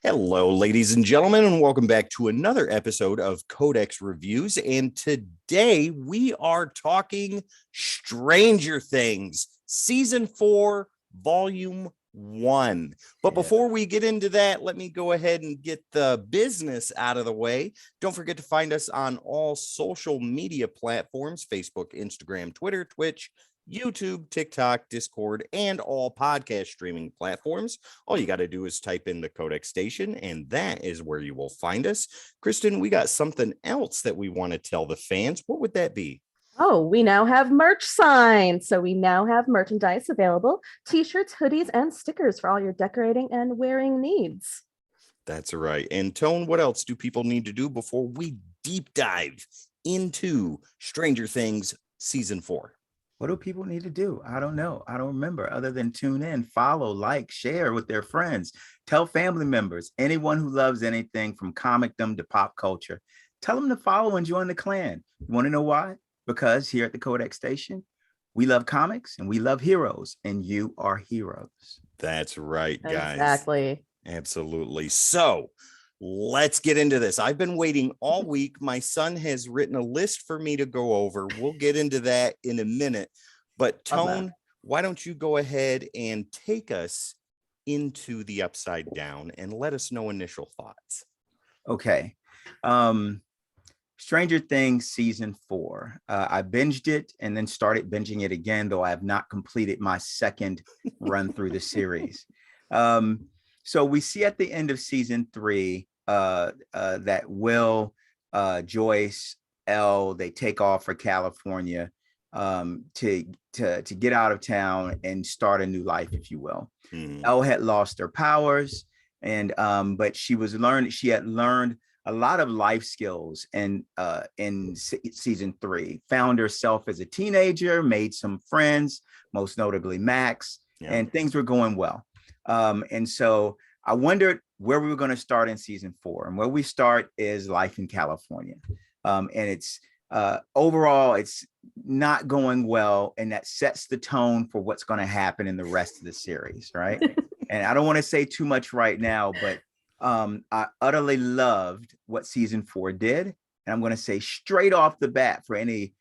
Hello, ladies and gentlemen, and welcome back to another episode of Codex Reviews. And today we are talking Stranger Things, Season 4, Volume 1. But before we get into that, let me go ahead and get the business out of the way. Don't forget to find us on all social media platforms: Facebook, Instagram, Twitter, Twitch, YouTube, TikTok, Discord, and all podcast streaming platforms. All you got to do is type in the Codex Station, and that is where you will find us. Kristen, we got something else that we want to tell the fans. What would that be? Oh, we now have merch signs. So we now have merchandise available, t-shirts, hoodies, and stickers for all your decorating and wearing needs. That's right. And Tone, what else do people need to do before we deep dive into Stranger Things Season 4? What do people need to do? I don't know. I don't remember, other than tune in, follow, like, share with their friends, tell family members, anyone who loves anything from comicdom to pop culture. Tell them to follow and join the clan. You want to know why? Because here at the Codex Station, we love comics and we love heroes, and you are heroes. That's right, guys. Exactly. Absolutely. So let's get into this. I've been waiting all week. My son has written a list for me to go over. We'll get into that in a minute. But Tone, why don't you go ahead and take us into the Upside Down and let us know initial thoughts. Okay. Stranger Things Season 4. I binged it and then started binging it again, though I have not completed my second run through the series. So we see at the end of Season 3 that Will, Joyce, Elle, they take off for California to get out of town and start a new life, if you will. Elle had lost her powers, and but she had learned a lot of life skills in Season 3. Found herself as a teenager, made some friends, most notably Max, and things were going well. And so I wondered where we were going to start in Season 4, and where we start is life in California. And it's overall, it's not going well, and that sets the tone for what's going to happen in the rest of the series, right? And I don't want to say too much right now, but I utterly loved what Season 4 did. And I'm going to say straight off the bat, for any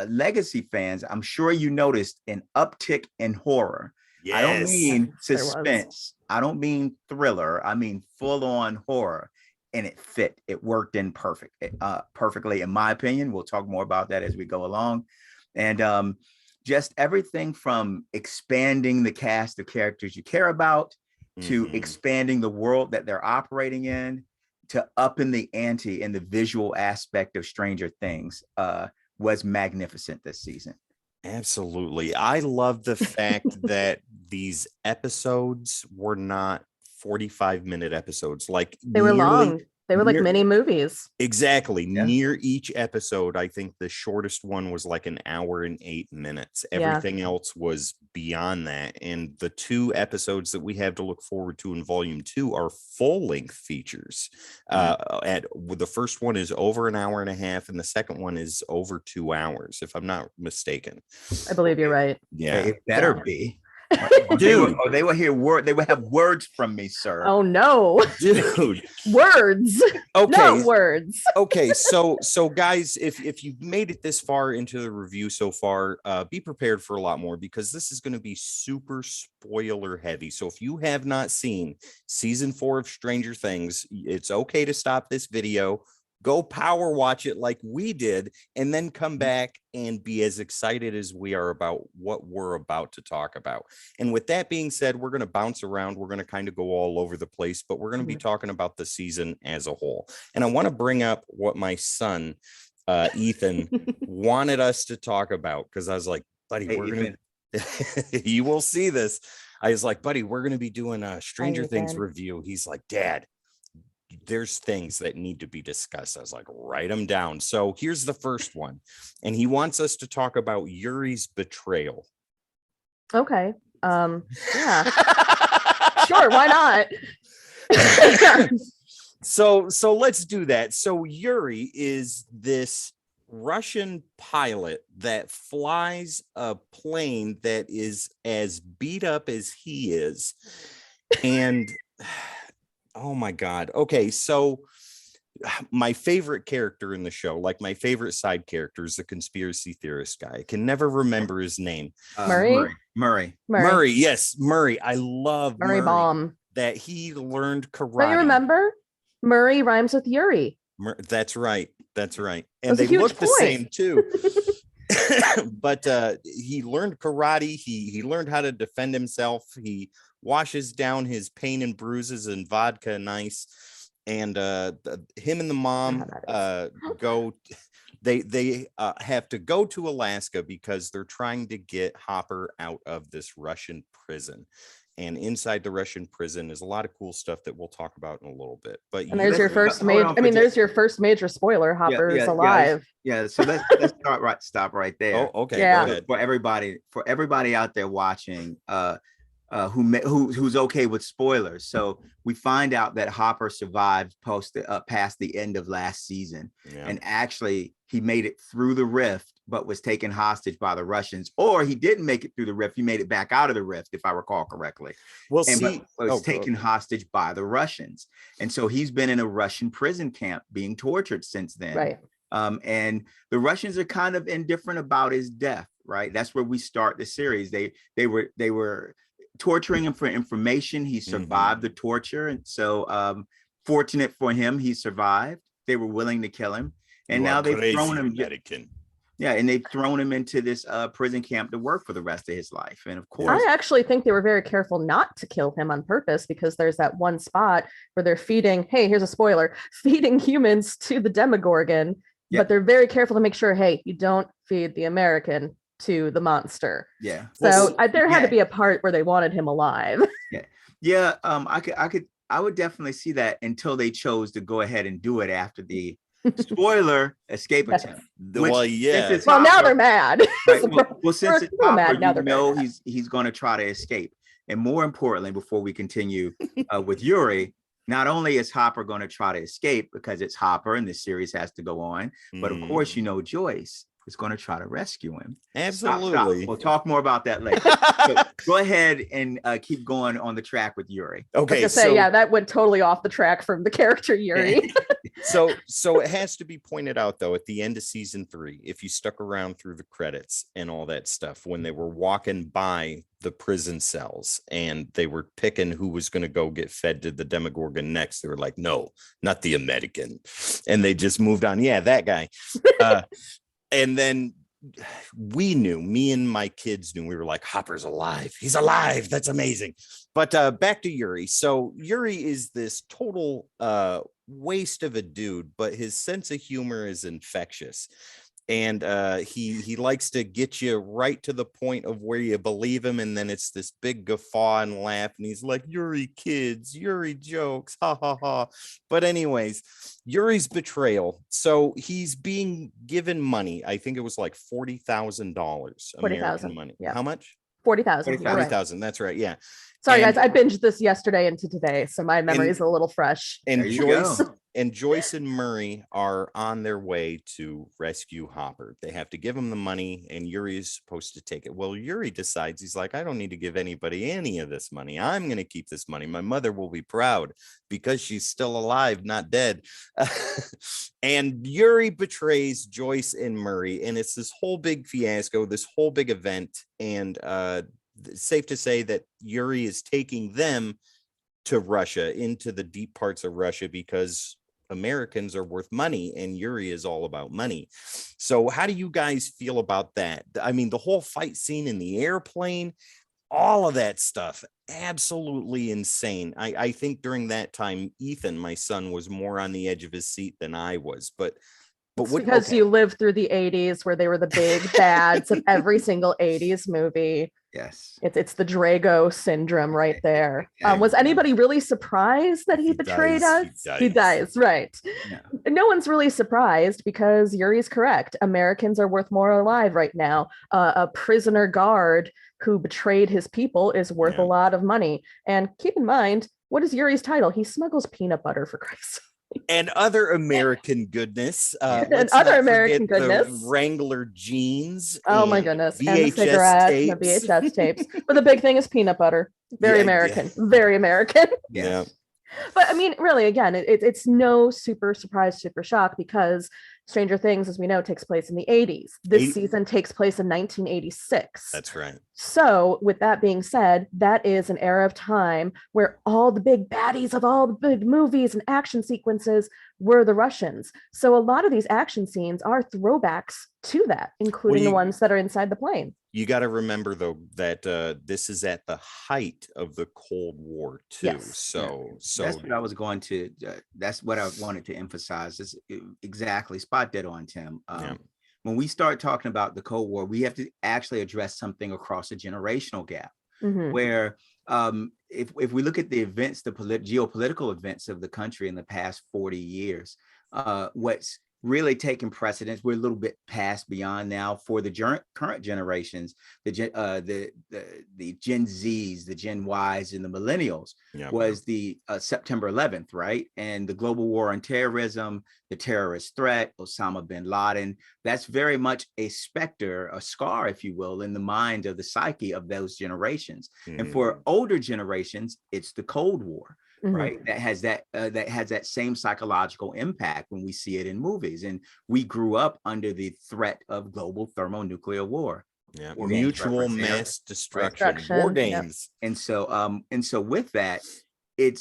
legacy fans, I'm sure you noticed an uptick in horror. Yes. I don't mean suspense. I don't mean thriller. I mean full-on horror. And it fit. It worked in perfectly, in my opinion. We'll talk more about that as we go along. And just everything from expanding the cast of characters you care about, to expanding the world that they're operating in, to upping the ante in the visual aspect of Stranger Things was magnificent this season. Absolutely. I love the fact that these episodes were not 45-minute episodes. Like, they were long. They were like mini movies. Exactly. Yeah. Near each episode, I think the shortest one was like an hour and 8 minutes. Everything else was beyond that. And the 2 episodes that we have to look forward to in Volume 2 are full-length features. The first one is over an hour and a half, and the second one is over 2 hours, if I'm not mistaken. I believe you're right. Yeah, it better be. Dude, they will hear word. They will have words from me, sir. Oh no, dude, words. Okay, not words. Okay, so guys, if you've made it this far into the review so far, be prepared for a lot more, because this is going to be super spoiler heavy. So if you have not seen Season 4 of Stranger Things, it's okay to stop this video. Go power watch it like we did, and then come back and be as excited as we are about what we're about to talk about. And with that being said, we're going to bounce around. We're going to kind of go all over the place, but we're going to be talking about the season as a whole. And I want to bring up what my son, Ethan, wanted us to talk about, because I was like, buddy, we're going to, you will see this. I was like, buddy, we're going to be doing a Stranger Things review. He's like, Dad, there's things that need to be discussed. I was like, write them down. So here's the first one. And he wants us to talk about Yuri's betrayal. Okay. Yeah. Sure, why not? So let's do that. So Yuri is this Russian pilot that flies a plane that is as beat up as he is. And Oh my God. Okay, so my favorite character in the show, like my favorite side character, is the conspiracy theorist guy. I can never remember his name. Murray. Yes, Murray. I love Murray Baum. that he learned karate. Don't you remember? Murray rhymes with Yuri. That's right. That's right. And That's a they huge look the point. same too. But he learned karate. He learned how to defend himself. He washes down his pain and bruises in vodka and ice. And him and the mom go. They have to go to Alaska because they're trying to get Hopper out of this Russian prison. And inside the Russian prison is a lot of cool stuff that we'll talk about in a little bit. But and there's your first major. I mean, there's your first major spoiler. Hopper is alive. Yeah. So let's stop right there. Oh, okay. Yeah. For everybody out there watching, who's okay with spoilers. So we find out that Hopper survived past the end of last season, and actually he made it through the rift, but was taken hostage by the Russians. Or he didn't make it through the rift; he made it back out of the rift, if I recall correctly. Well, but was taken hostage by the Russians, and so he's been in a Russian prison camp being tortured since then. Right. And the Russians are kind of indifferent about his death. Right. That's where we start the series. They were torturing him for information. He survived the torture, and so fortunate for him, he survived. They were willing to kill him, and now they've thrown him. And they've thrown him into this prison camp to work for the rest of his life. And of course, I actually think they were very careful not to kill him on purpose, because there's that one spot where they're feeding. Hey, here's a spoiler: feeding humans to the Demogorgon. But they're very careful to make sure, hey, you don't feed the American to the monster. Yeah. So there had to be a part where they wanted him alive. Yeah. I would definitely see that, until they chose to go ahead and do it after the spoiler escape attempt. Well, yeah. Well, now they're mad. Right. Well, since it's Hopper, now they're mad. he's going to try to escape. And more importantly, before we continue with Yuri, not only is Hopper going to try to escape because it's Hopper and the series has to go on, but of course, Joyce is going to try to rescue him. Absolutely. Stop. We'll talk more about that later. So go ahead and keep going on the track with Yuri. Okay. That went totally off the track from the character Yuri. So it has to be pointed out, though, at the end of season 3, if you stuck around through the credits and all that stuff, when they were walking by the prison cells and they were picking who was going to go get fed to the Demogorgon next, they were like, no, not the American. And they just moved on. Yeah, that guy. And then me and my kids knew, we were like, Hopper's alive. He's alive. That's amazing. But back to Yuri. So Yuri is this total waste of a dude, but his sense of humor is infectious. And he likes to get you right to the point of where you believe him. And then it's this big guffaw and laugh. And he's like, Yuri kids, Yuri jokes, ha, ha, ha. But anyways, Yuri's betrayal. So he's being given money. I think it was like $40,000 American money. Yeah. How much? 40,000. 40,000. That's right. Yeah. Sorry, guys. I binged this yesterday into today, so my memory is a little fresh. And Joyce and Murray are on their way to rescue Hopper. They have to give him the money, and Yuri is supposed to take it. Well, Yuri decides, he's like, I don't need to give anybody any of this money. I'm going to keep this money. My mother will be proud because she's still alive, not dead. And Yuri betrays Joyce and Murray, and it's this whole big fiasco, this whole big event. And it's safe to say that Yuri is taking them to Russia, into the deep parts of Russia, because Americans are worth money and Yuri is all about money. So how do you guys feel about that? I mean, the whole fight scene in the airplane, all of that stuff, absolutely insane. I think during that time, Ethan, my son, was more on the edge of his seat than I was, but because you lived through the 80s where they were the big bads of every single 80s movie. Yes. It's the Drago syndrome right there. Was anybody really surprised that he betrayed us? He dies, right. Yeah. No one's really surprised, because Yuri's correct. Americans are worth more alive right now. A prisoner guard who betrayed his people is worth a lot of money. And keep in mind, what is Yuri's title? He smuggles peanut butter, for Christ's sake. And other American goodness. And other American goodness. Wrangler jeans. Oh my goodness. VHS and the cigarettes tapes. And the VHS tapes. But the big thing is peanut butter. Very American. Very American. Yeah. But I mean, really, again, it's no super surprise, super shock, because Stranger Things, as we know, takes place in the 80s. This season takes place in 1986. That's right. So with that being said, that is an era of time where all the big baddies of all the big movies and action sequences were the Russians. So a lot of these action scenes are throwbacks to that, including the ones that are inside the plane. You got to remember, though, that this is at the height of the Cold War, too. Yes. So that's what I was going to. That's what I wanted to emphasize. Is exactly spot dead on, Tim. When we start talking about the Cold War, we have to actually address something across a generational gap, where if we look at the events, the geopolitical events of the country in the past 40 years, what's really taking precedence, we're a little bit past beyond now for the current generations, the Gen Zs, the Gen Ys, and the millennials, was the September 11th, right? And the global war on terrorism, the terrorist threat, Osama bin Laden. That's very much a specter, a scar, if you will, in the mind of the psyche of those generations. And for older generations, it's the Cold War. Right, that has that same psychological impact when we see it in movies, and we grew up under the threat of global thermonuclear war, mutual mass destruction, war games. And so with that,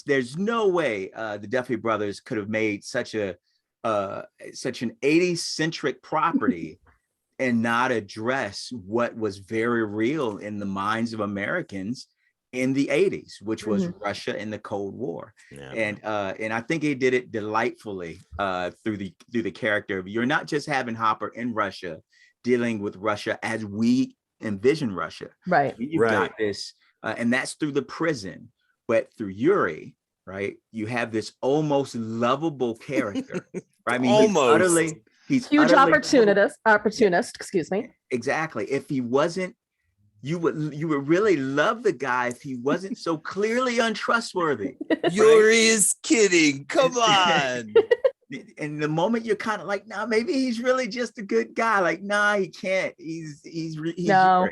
there's no way the Duffy brothers could have made such an 80s centric property and not address what was very real in the minds of Americans in the 80s, which was Russia and the Cold War. And I think he did it delightfully through the character of, you're not just having Hopper in Russia dealing with Russia as we envision Russia. Right. You've got this, and that's through the prison, but through Yuri, right? You have this almost lovable character. Right? I mean, almost. He's huge opportunist, excuse me. Exactly. If he wasn't, you would really love the guy if he wasn't so clearly untrustworthy. Yuri is kidding. Come on. And the moment you're kind of like, nah, maybe he's really just a good guy. Like, nah, he can't. He's no.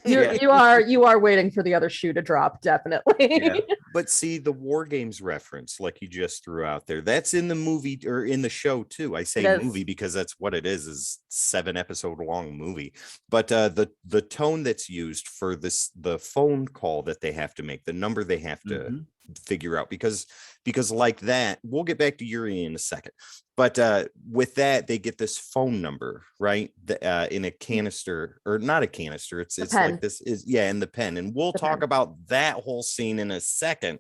You are waiting for the other shoe to drop, definitely. But see, the War Games reference, like you just threw out there, that's in the movie or in the show too. I say movie because that's what it is 7-episode long movie. But the tone that's used for the phone call that they have to make, the number they have to figure out, because like that, we'll get back to Yuri in a second, but with that, they get this phone number, right, in a canister, or not a canister, it's like this is in the pen, and we'll talk about that whole scene in a second.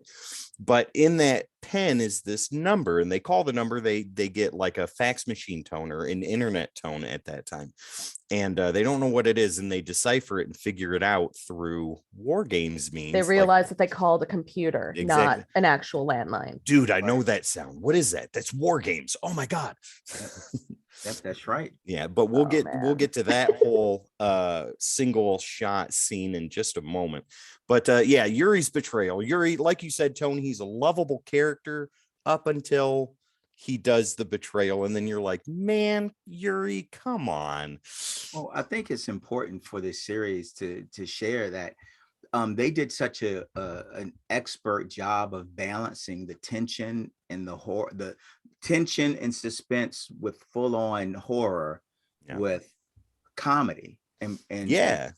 But in that pen is this number, and they call the number, they get like a fax machine tone or an internet tone at that time, and they don't know what it is, and they decipher it and figure it out through War Games means. They realize that they called a computer, not an actual landline. Dude, I know that sound. What is that? That's War Games. Oh my god. That's right. Yeah, but we'll get to that whole single shot scene in just a moment. But Yuri's betrayal. Yuri, like you said, Tony, he's a lovable character up until he does the betrayal, and then you're like, man, Yuri, come on. Well, I think it's important for this series to share that they did such an expert job of balancing the tension and the tension and suspense with full-on horror with comedy and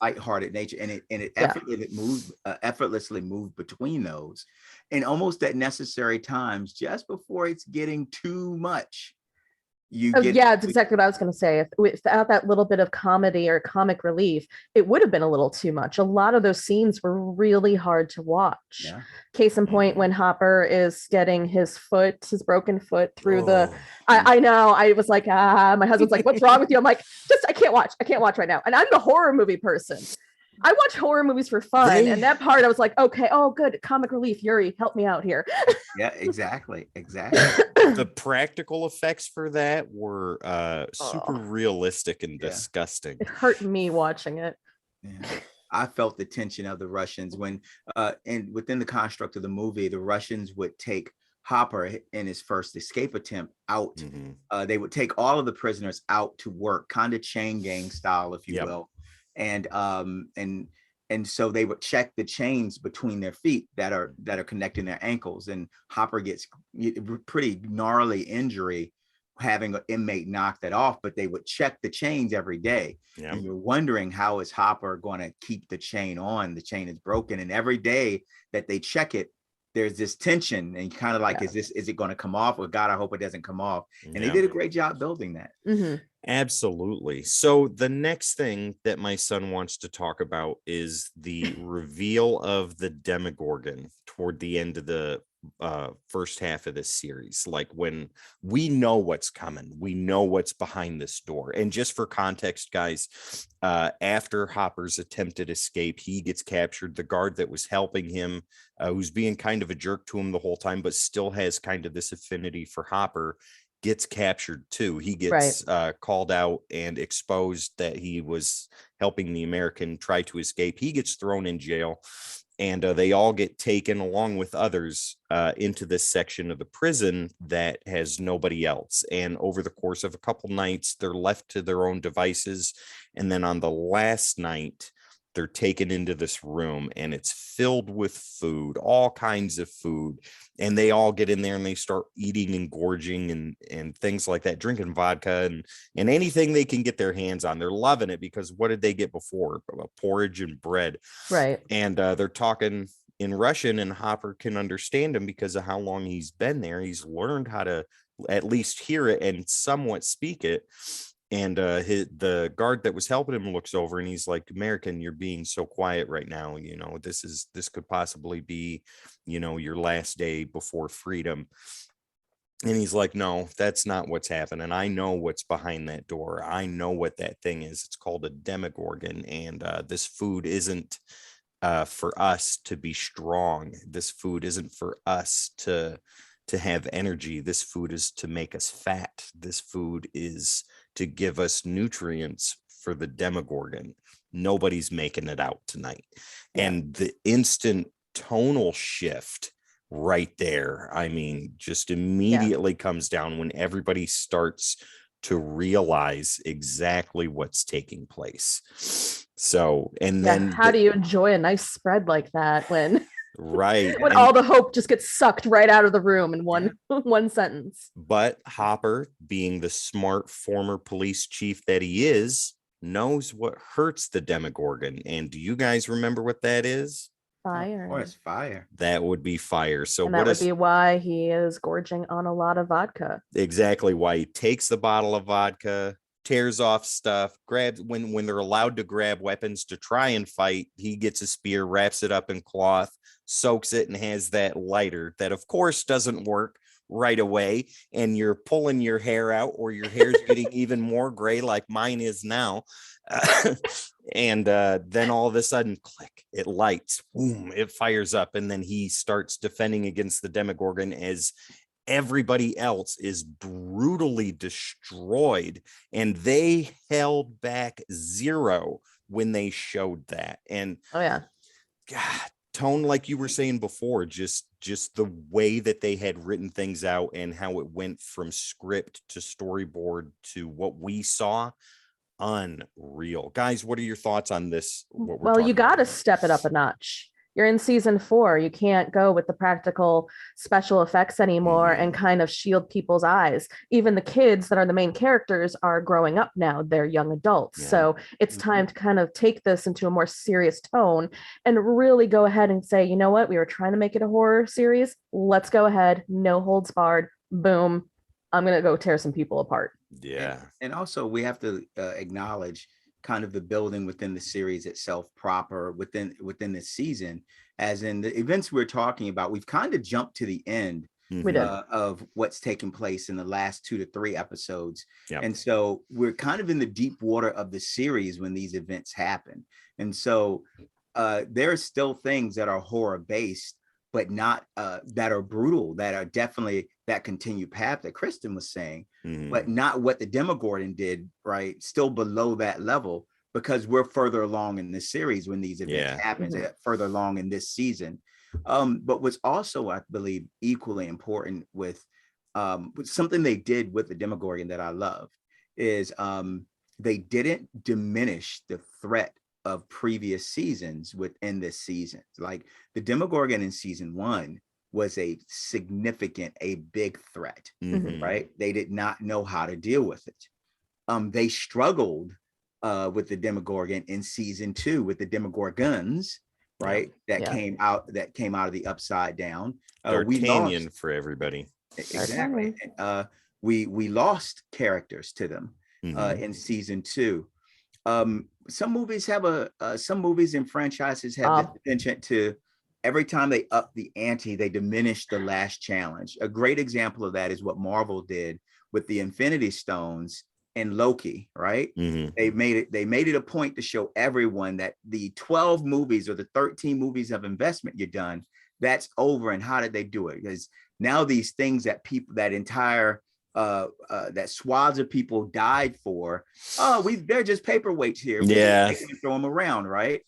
lighthearted nature, and it effortlessly moved between those, and almost at necessary times, just before it's getting too much. It's exactly what I was going to say. Without that little bit of comedy or comic relief, it would have been a little too much. A lot of those scenes were really hard to watch. Case in point, when Hopper is getting his broken foot through I know, I was like, my husband's like, what's wrong with you? I'm like, I can't watch right now. And I'm the horror movie person. I watch horror movies for fun, and that part I was like, okay, oh good, comic relief. Yuri, help me out here. Yeah, exactly. The practical effects for that were super realistic and disgusting. It hurt me watching it. I felt the tension of the Russians when and within the construct of the movie, the Russians would take Hopper in his first escape attempt out. They would take all of the prisoners out to work, kind of chain gang style, if you will. And and so they would check the chains between their feet that are connecting their ankles, and Hopper gets pretty gnarly injury having an inmate knock that off, but they would check the chains every day. Yep. And you're wondering, how is Hopper going to keep the chain on? The chain is broken, and every day that they check it, there's this tension, and kind of like, is it going to come off? Well, God, I hope it doesn't come off. And they did a great job building that. Mm-hmm. Absolutely. So the next thing that my son wants to talk about is the reveal of the Demogorgon toward the end of the first half of this series. Like, when we know what's coming, we know what's behind this door. And just for context, guys, after Hopper's attempted escape, he gets captured. The guard that was helping him, who's being kind of a jerk to him the whole time, but still has kind of this affinity for Hopper, gets captured too. He gets called out and exposed that he was helping the American try to escape. He gets thrown in jail, and they all get taken along with others into this section of the prison that has nobody else. And over the course of a couple nights, they're left to their own devices. And then on the last night, they're taken into this room, and it's filled with food, all kinds of food. And they all get in there and they start eating and gorging and things like that, drinking vodka and anything they can get their hands on. They're loving it, because what did they get before? Porridge and bread. Right. And they're talking in Russian, and Hopper can understand him because of how long he's been there. He's learned how to at least hear it and somewhat speak it. And the guard that was helping him looks over, and he's like, American, you're being so quiet right now. You know, this could possibly be, you know, your last day before freedom. And he's like, no, that's not what's happening. I know what's behind that door. I know what that thing is. It's called a Demogorgon. And this food isn't for us to be strong. This food isn't for us to have energy. This food is to make us fat. This food is to give us nutrients for the Demogorgon. Nobody's making it out tonight. Yeah. And the instant tonal shift right there, I mean, just immediately comes down when everybody starts to realize exactly what's taking place. So, and then how do you enjoy a nice spread like that when right when all the hope just gets sucked right out of the room in one sentence? But Hopper, being the smart former police chief that he is, knows what hurts the Demogorgon. And do you guys remember what that is? Fire. Of course, fire. That would be fire. So and that would be why he is gorging on a lot of vodka. Exactly why he takes the bottle of vodka, tears off stuff, grabs when they're allowed to grab weapons to try and fight. He gets a spear, wraps it up in cloth, soaks it, and has that lighter that of course doesn't work right away. And you're pulling your hair out, or your hair's getting even more gray like mine is now. And then all of a sudden, click, it lights, boom, it fires up. And then he starts defending against the Demogorgon as everybody else is brutally destroyed, and they held back zero when they showed that. And God, tone, like you were saying before, just the way that they had written things out and how it went from script to storyboard to what we saw, unreal. Guys, what are your thoughts on this? Well, you got to step it up a notch. You're in season 4. You can't go with the practical special effects anymore and kind of shield people's eyes. Even the kids that are the main characters are growing up now. They're young adults. So it's time to kind of take this into a more serious tone and really go ahead and say, you know what? We were trying to make it a horror series. Let's go ahead. No holds barred. Boom. I'm going to go tear some people apart. Yeah. And also we have to acknowledge kind of the building within the series itself proper within this season, as in the events we're talking about. We've kind of jumped to the end of what's taking place in the last 2 to 3 episodes. And so we're kind of in the deep water of the series when these events happen. And so there are still things that are horror based, but not that are brutal, that are definitely that continued path that Kristen was saying, but not what the Demogorgon did, right? Still below that level, because we're further along in the series when these events happen, further along in this season. But what's also, I believe, equally important with something they did with the Demogorgon that I love is they didn't diminish the threat of previous seasons within this season. Like the Demogorgon in season 1 was a big threat, right? They did not know how to deal with it. They struggled with the Demogorgon in season 2 with the Demogorgons, right? That came out of the Upside Down. D'Artagnan for everybody. Exactly. We lost characters to them in season 2. Some movies and franchises have the intention to, every time they up the ante, they diminish the last challenge. A great example of that is what Marvel did with the Infinity Stones and Loki, right? They made it a point to show everyone that the 12 movies or the 13 movies of investment you've done, that's over. And how did they do it? Because now these things that that swaths of people died for, they're just paperweights here. Yeah. Throw them around, right?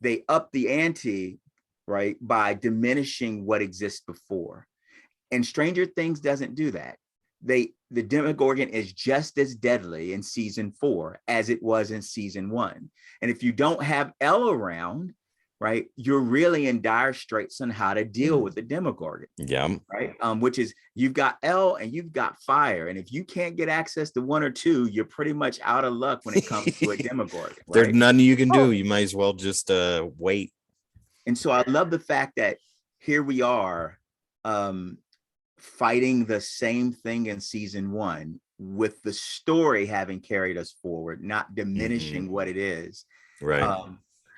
They up the ante, right, by diminishing what exists before. And Stranger Things doesn't do that. The Demogorgon is just as deadly in season 4 as it was in season 1. And if you don't have Elle around, right, you're really in dire straits on how to deal with the Demogorgon. Yeah. Right. Which is, you've got Elle and you've got fire. And if you can't get access to one or two, you're pretty much out of luck when it comes to a Demogorgon. Right? There's nothing you can do. You might as well just wait. And so I love the fact that here we are fighting the same thing in season 1, with the story having carried us forward, not diminishing what it is. Right.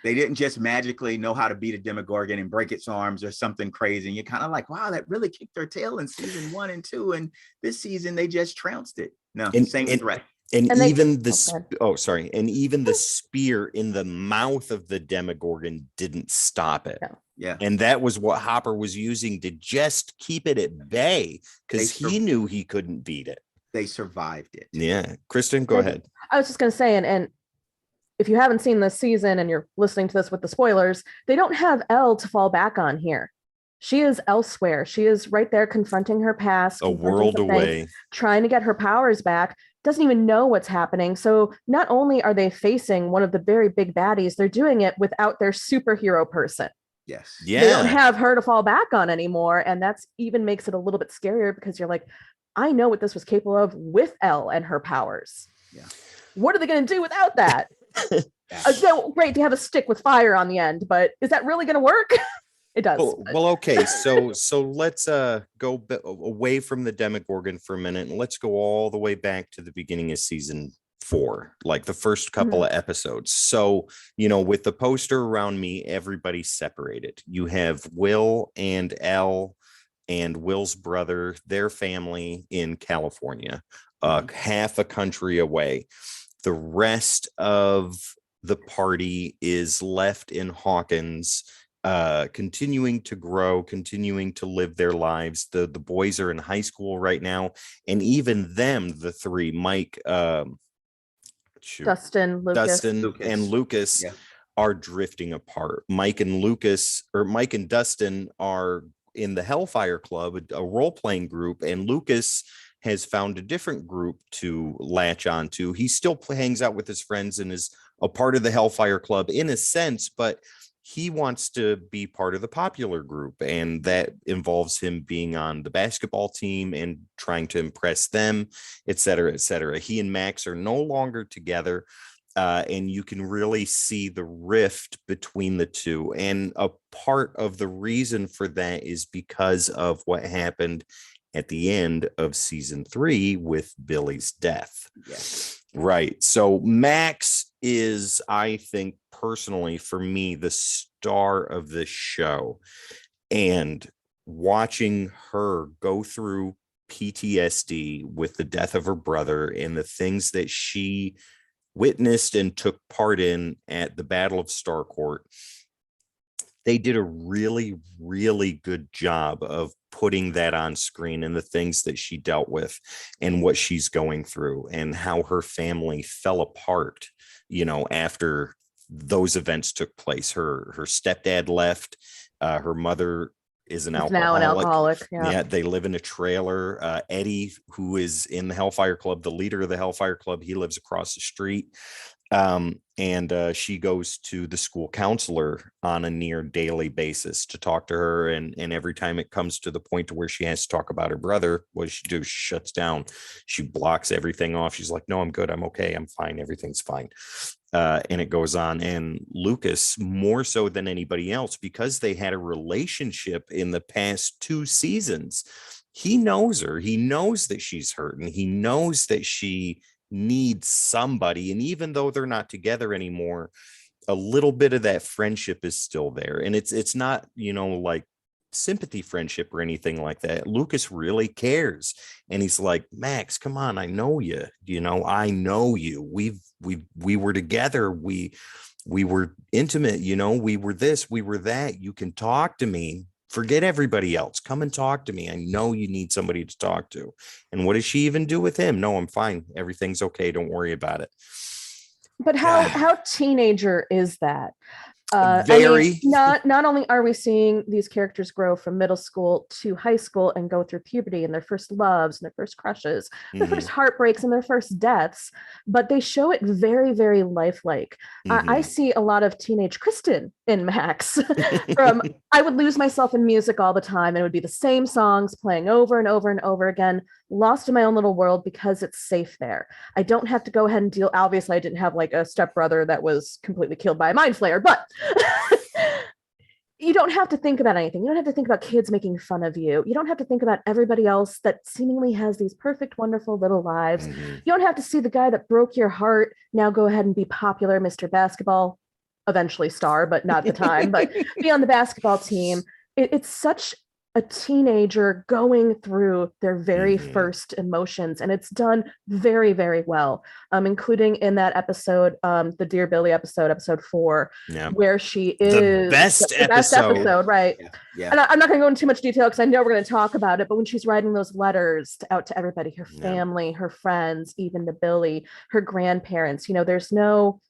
They didn't just magically know how to beat a Demogorgon and break its arms or something crazy. And you're kind of like, wow, that really kicked their tail in season 1 and 2. And this season they just trounced it. No, same threat. And even the spear in the mouth of the Demogorgon didn't stop it. Yeah. And that was what Hopper was using to just keep it at bay, because he knew he couldn't beat it. They survived it. Yeah. Kristen, go ahead. I was just going to say, and if you haven't seen this season and you're listening to this with the spoilers, they don't have Elle to fall back on here. She is elsewhere. She is right there confronting her past, a world away, trying to get her powers back, doesn't even know what's happening. So not only are they facing one of the very big baddies, they're doing it without their superhero person. Yes. Yeah. They don't have her to fall back on anymore. And that's even makes it a little bit scarier, because you're like, I know what this was capable of with Elle and her powers. Yeah. What are they going to do without that? So great to have a stick with fire on the end, but is that really going to work? It does. Well, okay. So let's go away from the Demogorgon for a minute, and let's go all the way back to the beginning of season 4, like the first couple of episodes. So, with the poster around me, everybody's separated. You have Will and Elle and Will's brother, their family in California, half a country away. The rest of the party is left in Hawkins, continuing to grow, continuing to live their lives. The boys are in high school right now, and even them, the three, Mike, Dustin, Lucas. and Lucas are drifting apart. Mike and Dustin are in the Hellfire Club, a role-playing group, and Lucas has found a different group to latch onto. He still hangs out with his friends and is a part of the Hellfire Club in a sense, but he wants to be part of the popular group, and that involves him being on the basketball team and trying to impress them, et cetera, et cetera. He and Max are no longer together, and you can really see the rift between the two. And a part of the reason for that is because of what happened at the end of season 3 with Billy's death. Yes. Right. So Max is, I think personally for me, the star of this show, and watching her go through PTSD with the death of her brother and the things that she witnessed and took part in at the Battle of Starcourt, they did a really, really good job of putting that on screen, and the things that she dealt with and what she's going through and how her family fell apart, after those events took place. Her stepdad left, her mother is an alcoholic. Now an alcoholic. Yeah, they live in a trailer. Eddie, who is in the Hellfire Club, the leader of the Hellfire Club, he lives across the street. And she goes to the school counselor on a near daily basis to talk to her. And every time it comes to the point to where she has to talk about her brother, what does she do? She shuts down. She blocks everything off. She's like, no, I'm good. I'm okay. I'm fine. Everything's fine. And it goes on. And Lucas, more so than anybody else, because they had a relationship in the past 2 seasons, he knows her. He knows that she's hurting. He knows that she needs somebody. And even though they're not together anymore, a little bit of that friendship is still there. And it's not, like sympathy friendship or anything like that. Lucas really cares. And he's like, Max, come on, I know you. I know you. We were together. We were intimate, we were this, we were that. You can talk to me. Forget everybody else. Come and talk to me. I know you need somebody to talk to. And what does she even do with him? No, I'm fine. Everything's okay. Don't worry about it. But how teenager is that? Very. Not only are we seeing these characters grow from middle school to high school and go through puberty and their first loves and their first crushes, their first heartbreaks and their first deaths, but they show it very, very lifelike. I see a lot of teenage Kristen in Max. I would lose myself in music all the time, and it would be the same songs playing over and over and over again, lost in my own little world because it's safe there. I don't have to go ahead and deal. Obviously, I didn't have like a stepbrother that was completely killed by a mind flayer, but you don't have to think about anything. You don't have to think about kids making fun of you. You don't have to think about everybody else that seemingly has these perfect, wonderful little lives. You don't have to see the guy that broke your heart now go ahead and be popular, Mr. Basketball, eventually star, but not at the time, but be on the basketball team. It's such a teenager going through their very first emotions, and it's done very, very well, including in that episode, the Dear Billy episode 4, where she is the best episode, right? Yeah. And I'm not going to go into too much detail because I know we're going to talk about it, but when she's writing those letters out to everybody, her family, her friends, even to Billy, her grandparents, there's no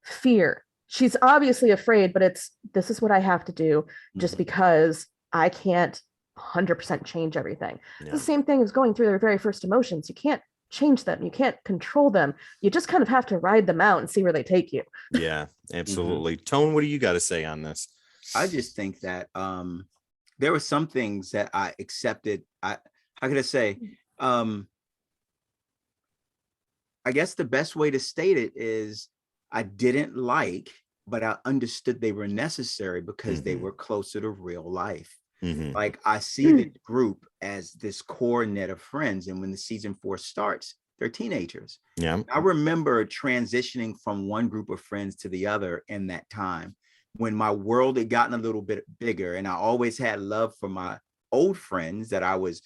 fear. She's obviously afraid, but this is what I have to do just because I can't 100% change everything. The same thing as going through their very first emotions. You can't change them. You can't control them. You just kind of have to ride them out and see where they take you. Yeah, absolutely. Tone, what do you got to say on this? I just think that there were some things that I accepted. How could I say? I guess the best way to state it is I didn't like, but I understood they were necessary because they were closer to real life. Like I see the group as this core net of friends. And when the season 4 starts, they're teenagers. Yeah. I remember transitioning from one group of friends to the other in that time when my world had gotten a little bit bigger. And I always had love for my old friends that I was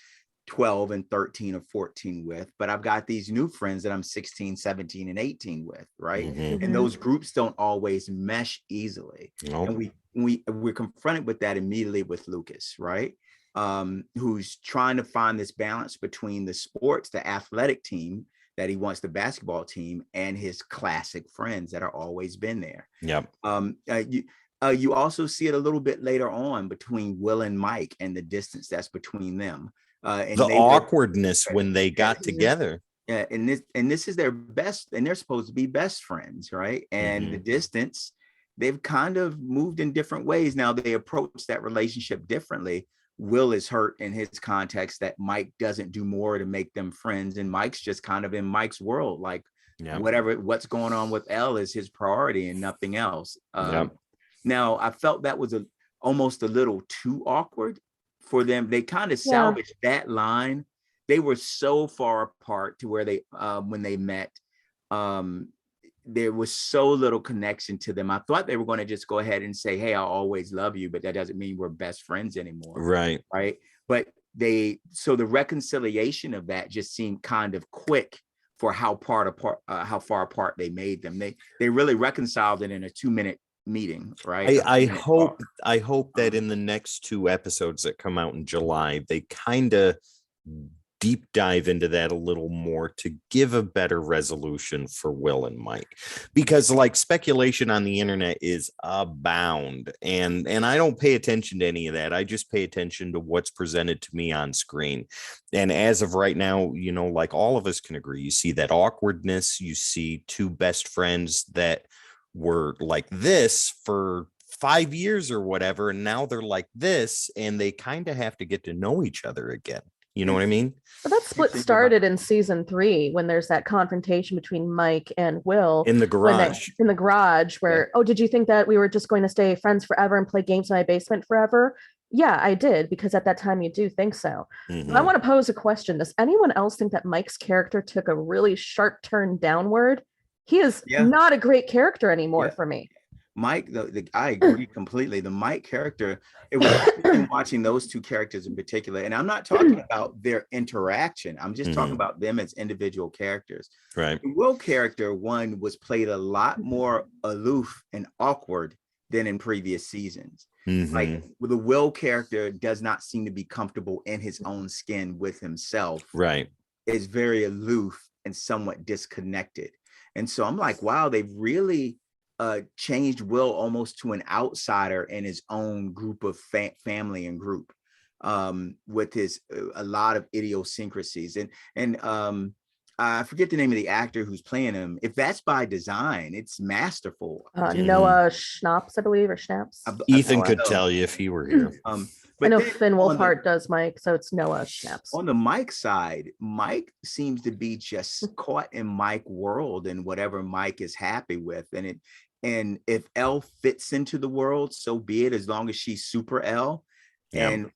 12 and 13 or 14 with, but I've got these new friends that I'm 16, 17, and 18 with, right? And those groups don't always mesh easily. And we're confronted with that immediately with Lucas, right? Who's trying to find this balance between the sports, the athletic team that he wants, the basketball team, and his classic friends that are always been there. You also see it a little bit later on between Will and Mike and the distance that's between them. And the awkwardness when they got together. Yeah, and this is their best, and they're supposed to be best friends, right? And the distance, they've kind of moved in different ways. Now they approach that relationship differently. Will is hurt in his context that Mike doesn't do more to make them friends, and Mike's just kind of in Mike's world, like what's going on with Elle is his priority and nothing else. Now I felt that was almost a little too awkward for them. They kind of salvaged that line. They were so far apart to where they when they met, there was so little connection to them. I thought they were going to just go ahead and say, hey, I'll always love you, but that doesn't mean we're best friends anymore. Right. But so the reconciliation of that just seemed kind of quick for how far apart they made them. They really reconciled it in a 2-minute meeting, right? I hope that in the next 2 episodes that come out in July, they kind of deep dive into that a little more to give a better resolution for Will and Mike, because like speculation on the internet is abound, and I don't pay attention to any of that. I just pay attention to what's presented to me on screen. And as of right now, you know, like all of us can agree, you see that awkwardness, you see two best friends that were like this for 5 years or whatever, and now they're like this, and they kind of have to get to know each other again. You know what I mean? But that split started in season 3 when there's that confrontation between Mike and Will in the garage. Where, oh, did you think that we were just going to stay friends forever and play games in my basement forever? Yeah, I did, because at that time you do think so. I want to pose a question. Does anyone else think that Mike's character took a really sharp turn downward? He is not a great character anymore for me. Mike, I agree completely. The Mike character, it was interesting watching those two characters in particular. And I'm not talking about their interaction. I'm just talking about them as individual characters. Right. The Will character, one, was played a lot more aloof and awkward than in previous seasons. Like the Will character does not seem to be comfortable in his own skin with himself. Right. Is very aloof and somewhat disconnected. And so I'm like, wow, they've really changed Will almost to an outsider in his own group of family and group, with his a lot of idiosyncrasies. And I forget the name of the actor who's playing him. If that's by design, it's masterful. Noah Schnaps, I believe, or Schnaps. Ethan could tell you if he were here. But I know Finn Wolfhard does Mike, so it's Noah Schnaps. On the Mike side, Mike seems to be just caught in Mike world and whatever Mike is happy with. And if Elle fits into the world, so be it, as long as she's super Elle. And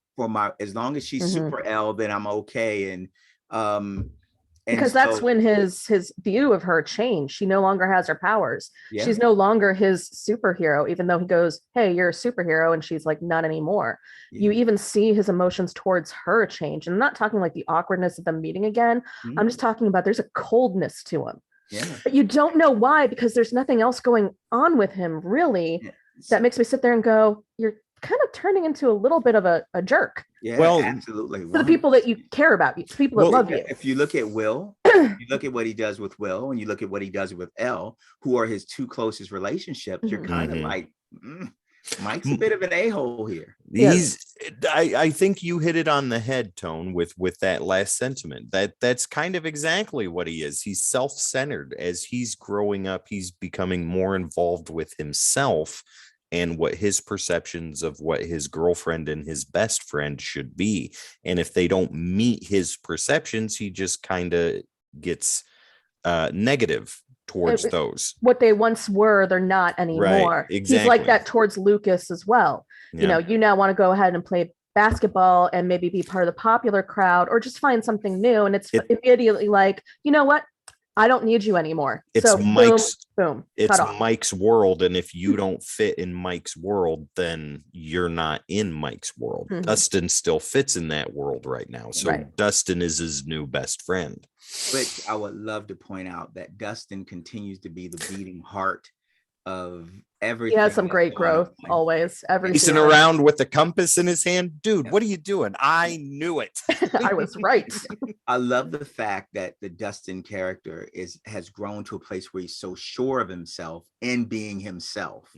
as long as she's super Elle, then I'm okay. And because that's when his view of her changed. She no longer has her powers. She's no longer his superhero, even though he goes, hey, you're a superhero. And she's like, not anymore. You even see his emotions towards her change. And I'm not talking like the awkwardness of them meeting again. I'm just talking about there's a coldness to him. But you don't know why, because there's nothing else going on with him, really, that makes me sit there and go, you're kind of turning into a little bit of a jerk. Well, absolutely. For the people that you care about, people that love you. If you look at Will, you look at what he does with Will, and you look at what he does with Elle, who are his two closest relationships, you're kind of like, Mike's a bit of an a-hole here. I think you hit it on the head, Tone, with that last sentiment. That's kind of exactly what he is. He's self-centered. As he's growing up, he's becoming more involved with himself and what his perceptions of what his girlfriend and his best friend should be. And if they don't meet his perceptions, he just kind of gets negative towards those. What they once were, they're not anymore. Right, exactly. He's like that towards Lucas as well. You know, you now want to go ahead and play basketball and maybe be part of the popular crowd, or just find something new. And it's immediately like, you know what? I don't need you anymore. It's so boom. It's Mike's world. And if you don't fit in Mike's world, then you're not in Mike's world. Dustin still fits in that world right now. So Dustin is his new best friend. But I would love to point out that Dustin continues to be the beating heart of everything. He has some great growth always. Pacing around with the compass in his hand. Dude, what are you doing? I knew it. I was right. I love the fact that the Dustin character has grown to a place where he's so sure of himself and being himself.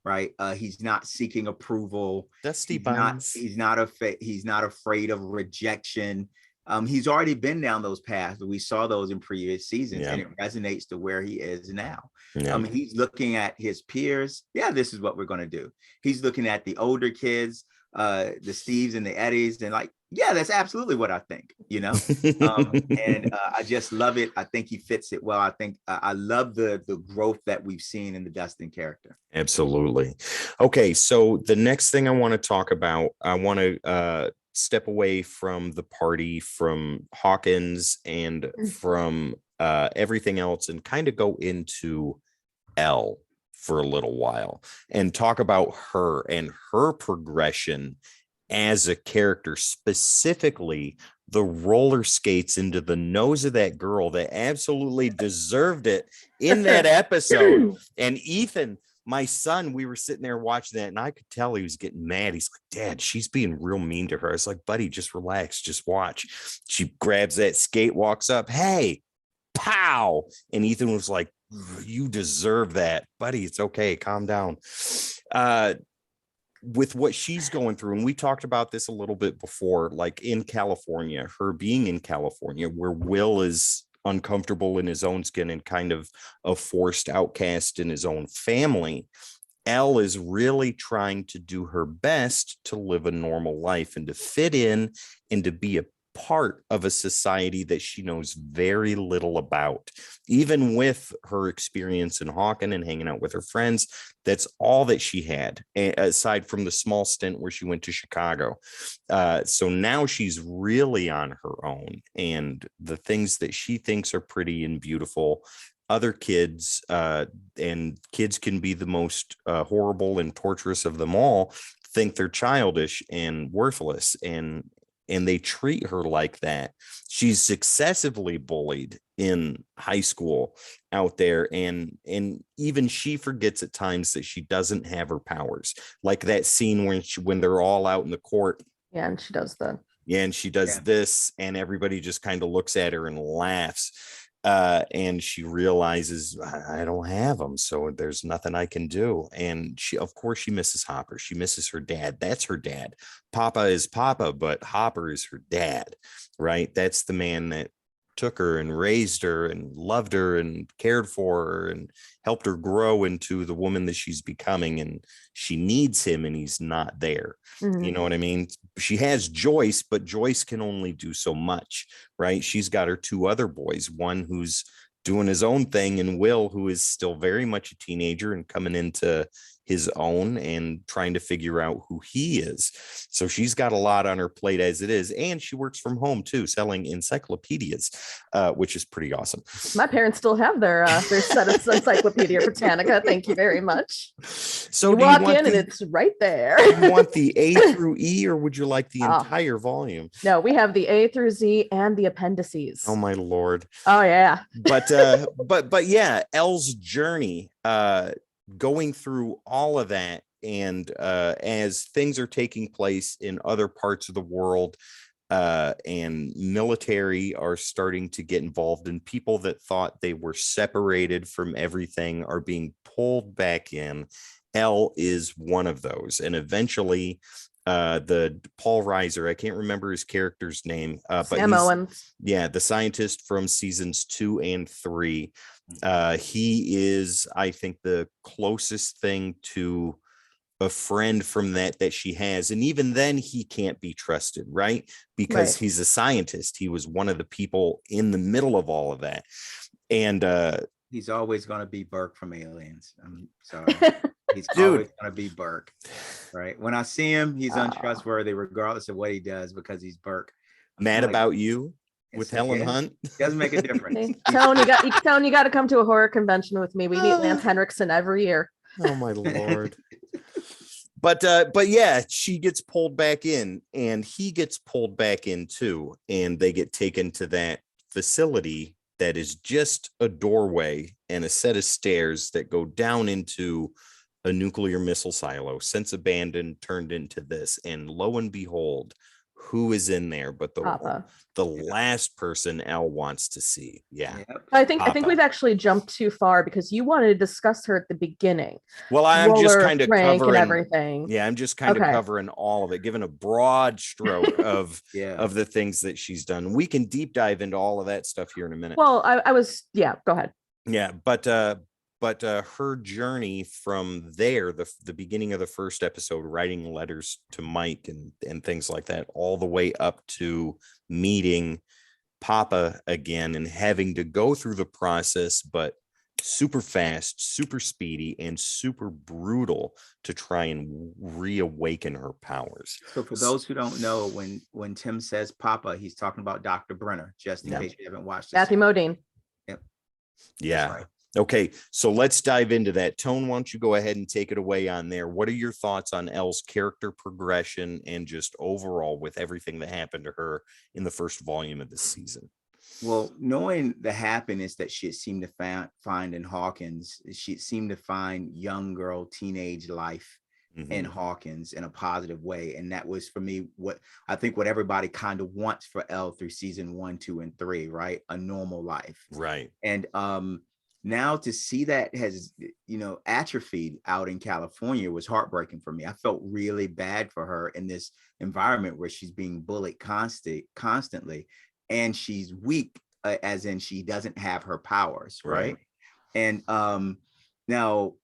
Right. He's not seeking approval. Dusty he's not afraid of rejection. He's already been down those paths. We saw those in previous seasons, and it resonates to where he is now. He's looking at his peers. This is what we're going to do. He's looking at the older kids, the Steves and the Eddies, and like, that's absolutely what I think, and I just love it. I think he fits it well. I think I love the growth that we've seen in the Dustin character. Absolutely. Okay. So the next thing I want to talk about, I want to, step away from the party, from Hawkins, and from everything else, and kind of go into Elle for a little while and talk about her and her progression as a character, specifically the roller skates into the nose of that girl that absolutely deserved it in that episode. And Ethan, my son, we were sitting there watching that, and I could tell he was getting mad. He's like, Dad, she's being real mean to her. I was like, buddy, just relax, just watch. She grabs that skate, walks up, hey, pow. And Ethan was like, you deserve that, buddy. It's okay, calm down. With what she's going through, and we talked about this a little bit before, like in California, her being in California, where Will is uncomfortable in his own skin and kind of a forced outcast in his own family. Elle is really trying to do her best to live a normal life and to fit in and to be a part of a society that she knows very little about. Even with her experience in Hawken and hanging out with her friends, that's all that she had, aside from the small stint where she went to Chicago. So now she's really on her own, and the things that she thinks are pretty and beautiful, other kids, and kids can be the most horrible and torturous of them all, think they're childish and worthless, and they treat her like that. She's successively bullied in high school out there, and even she forgets at times that she doesn't have her powers. Like that scene when they're all out in the court. Yeah, and she does this, and everybody just kind of looks at her and laughs. And she realizes, I don't have them, so there's nothing I can do. And of course she misses Hopper. She misses her dad. That's her dad. Papa is Papa, but Hopper is her dad, right? That's the man that took her and raised her and loved her and cared for her and helped her grow into the woman that she's becoming. And she needs him, and he's not there. Mm-hmm. You know what I mean? She has Joyce, but Joyce can only do so much, right? She's got her two other boys, one who's doing his own thing, and Will, who is still very much a teenager and coming into his own and trying to figure out who he is. So she's got a lot on her plate as it is. And she works from home too, selling encyclopedias, which is pretty awesome. My parents still have their set of Encyclopedia Britannica. Thank you very much. So you walk in and it's right there. You want the A through E, or would you like the entire volume? No, we have the A through Z and the appendices. Oh my Lord. Oh yeah. But yeah, Elle's journey, going through all of that, and as things are taking place in other parts of the world, and military are starting to get involved, and people that thought they were separated from everything are being pulled back in. Elle is one of those, and eventually the Paul Reiser, I can't remember his character's name, but Sam Owens. Yeah, the scientist from seasons 2 and 3. He is, I think, the closest thing to a friend from that she has, and even then he can't be trusted, right? Because he's a scientist. He was one of the people in the middle of all of that, and he's always going to be Burke from Aliens. I'm sorry. He's always going to be Burke, right? When I see him, he's untrustworthy regardless of what he does, because he's Burke. Mad about you with Helen Hunt? Doesn't make a difference. Tone, you got to come to a horror convention with me. We meet Lance Henriksen every year. Oh my Lord. But yeah, she gets pulled back in, and he gets pulled back in too, and they get taken to that facility that is just a doorway and a set of stairs that go down into a nuclear missile silo, since abandoned, turned into this. And lo and behold, who is in there but the last person Elle wants to see. Yeah. I think we've actually jumped too far, because you wanted to discuss her at the beginning. Well, I'm just kind of covering everything. Yeah, I'm just kind of covering all of it, giving a broad stroke of the things that she's done. We can deep dive into all of that stuff here in a minute. Well, I was go ahead. Yeah, but her journey from there, the beginning of the first episode, writing letters to Mike and things like that, all the way up to meeting Papa again and having to go through the process, but super fast, super speedy, and super brutal to try and reawaken her powers. So for those who don't know, when Tim says Papa, he's talking about Dr. Brenner, just in case you haven't watched this. Matthew Modine. Yep. Yeah. Right. Okay, so let's dive into that. Tone, why don't you go ahead and take it away on there? What are your thoughts on Elle's character progression and just overall with everything that happened to her in the first volume of this season? Well, knowing the happiness that she seemed to find in Hawkins, she seemed to find young girl teenage life in Hawkins in a positive way. And that was for me what I think what everybody kind of wants for Elle through season 1, 2, and 3, right? A normal life. Right. And now to see that has, atrophied out in California was heartbreaking for me. I felt really bad for her in this environment where she's being bullied constantly, and she's weak, as in she doesn't have her powers, right? And now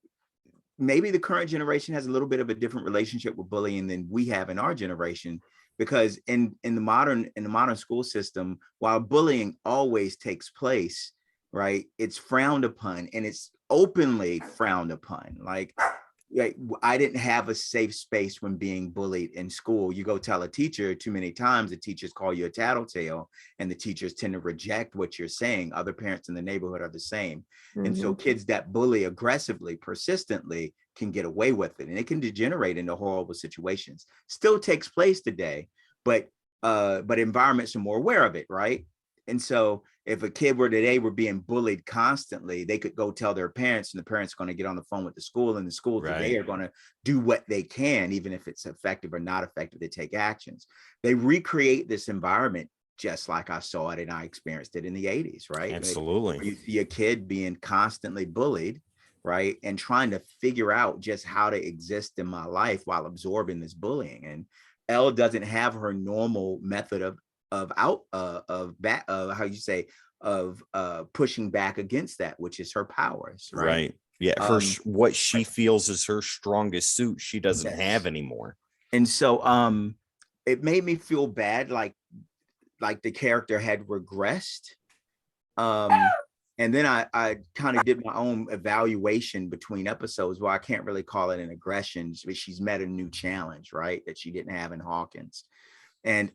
maybe the current generation has a little bit of a different relationship with bullying than we have in our generation, because in the modern school system, while bullying always takes place, right, it's frowned upon, and it's openly frowned upon. Like I didn't have a safe space when being bullied in school. You go tell a teacher too many times, the teachers call you a tattletale, and the teachers tend to reject what you're saying. Other parents in the neighborhood are the same. And so kids that bully aggressively, persistently, can get away with it, and it can degenerate into horrible situations. Still takes place today, but environments are more aware of it, right? And so if a kid were being bullied constantly, they could go tell their parents, and the parents are going to get on the phone with the school, and the school today are going to do what they can, even if it's effective or not effective. They take actions. They recreate this environment just like I saw it and I experienced it in the 80s, right? Absolutely. Like, you see a kid being constantly bullied, right, and trying to figure out just how to exist in my life while absorbing this bullying. And Elle doesn't have her normal method of pushing back against that, which is her powers, right? Yeah, what she feels is her strongest suit, she doesn't have anymore. And so it made me feel bad, like the character had regressed. And then I kind of did my own evaluation between episodes, where I can't really call it an aggression, but she's met a new challenge, right, that she didn't have in Hawkins. And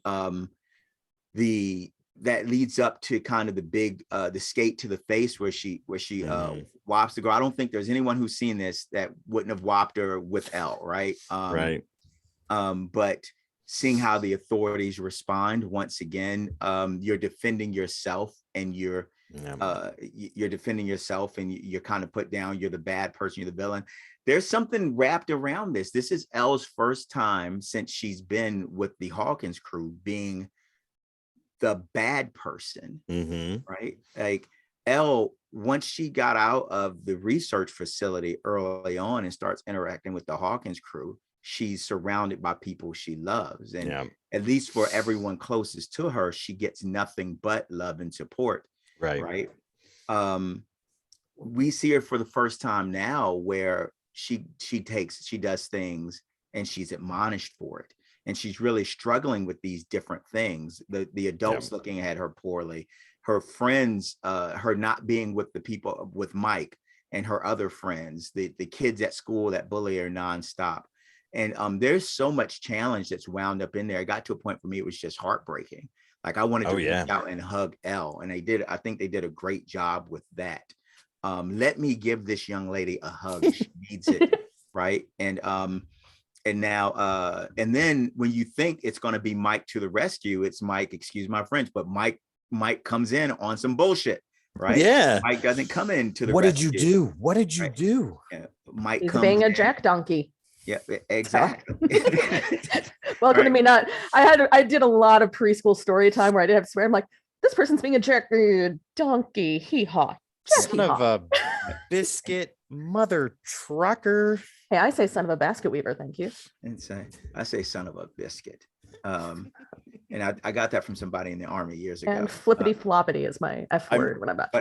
that leads up to kind of the big the skate to the face, where she whops the girl. I don't think there's anyone who's seen this that wouldn't have whopped her with Elle, right? But seeing how the authorities respond, once again, you're defending yourself, and you're defending yourself, and you're kind of put down. You're the bad person, you're the villain. There's something wrapped around this. This is Elle's first time since she's been with the Hawkins crew being the bad person, right? Like Elle, once she got out of the research facility early on and starts interacting with the Hawkins crew, she's surrounded by people she loves. And at least for everyone closest to her, she gets nothing but love and support. Right. We see her for the first time now, where she does things and she's admonished for it. And she's really struggling with these different things. The adults looking at her poorly, her friends, her not being with the people, with Mike and her other friends, the kids at school that bully her nonstop. And there's so much challenge that's wound up in there. It got to a point for me, it was just heartbreaking. Like I wanted to reach out and hug Elle, and I think they did a great job with that. Let me give this young lady a hug. She needs it, right? And now, and then when you think it's going to be Mike to the rescue, it's Mike, excuse my French, but Mike comes in on some bullshit, right? Yeah. Mike doesn't come in to the rescue. What did you do? What did you do? Yeah. Mike He's being a jack donkey. Yeah, exactly. Welcome to me. I did a lot of preschool story time where I did have to swear. I'm like, this person's being a jack donkey. Hee-haw. Son of a biscuit mother trucker. Hey, I say son of a basket weaver, thank you. And I say son of a biscuit. And I got that from somebody in the Army years ago. And flippity floppity is my F word when I'm about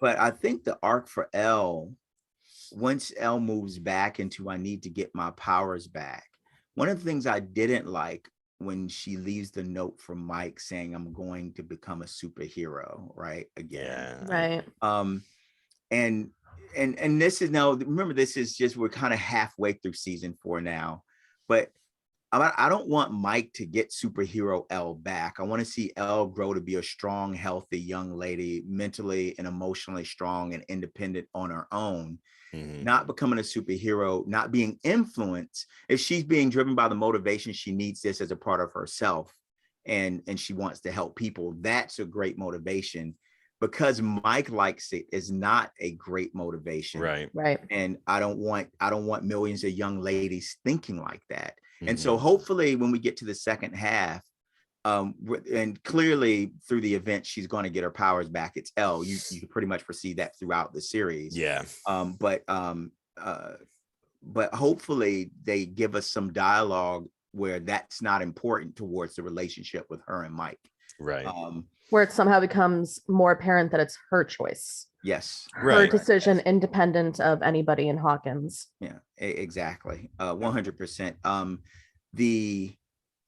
but I think the arc for Elle, once Elle moves back into I need to get my powers back, one of the things I didn't like when she leaves the note from Mike saying I'm going to become a superhero, right? Again. Right. And this is now, remember, this is just, we're kind of halfway through season 4 now, but I don't want Mike to get superhero Elle back. I want to see Elle grow to be a strong, healthy young lady, mentally and emotionally strong and independent on her own, not becoming a superhero, not being influenced. If she's being driven by the motivation, she needs this as a part of herself. and she wants to help people. That's a great motivation. Because Mike likes it is not a great motivation. Right. And I don't want millions of young ladies thinking like that. And so hopefully when we get to the second half, and clearly through the event, she's going to get her powers back. It's Elle. You can pretty much foresee that throughout the series. Yeah. But hopefully they give us some dialogue where that's not important towards the relationship with her and Mike. Right. Where it somehow becomes more apparent that it's her choice. Yes. Her decision, independent of anybody in Hawkins. Yeah, exactly. 100%.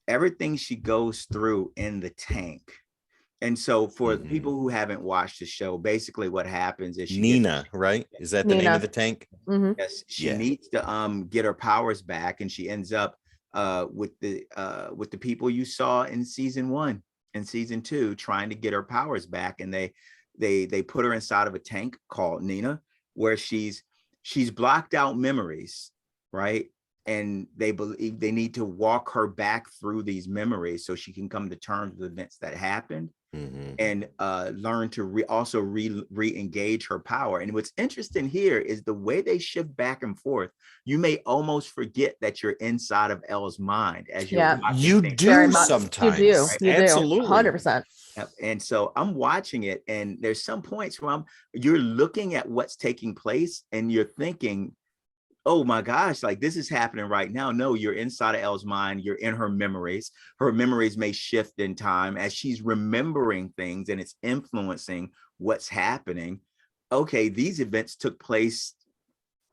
Everything she goes through in the tank. And so for people who haven't watched the show, basically what happens is Nina, right? Is that the name of the tank? Yes, she needs to get her powers back, and she ends up with the people you saw in season 1 and season 2 trying to get her powers back, and they put her inside of a tank called Nina, where she's blocked out memories, right? And they believe they need to walk her back through these memories so she can come to terms with events that happened, and learn to re-engage her power. And what's interesting here is the way they shift back and forth. You may almost forget that you're inside of Elle's mind as you're watching. You do sometimes. You do. Right? You Absolutely. do. 100%. And so I'm watching it, and there's some points where you're looking at what's taking place and you're thinking, oh my gosh, like this is happening right now. No, you're inside of Elle's mind. You're in her memories. Her memories may shift in time as she's remembering things, and it's influencing what's happening. Okay, these events took place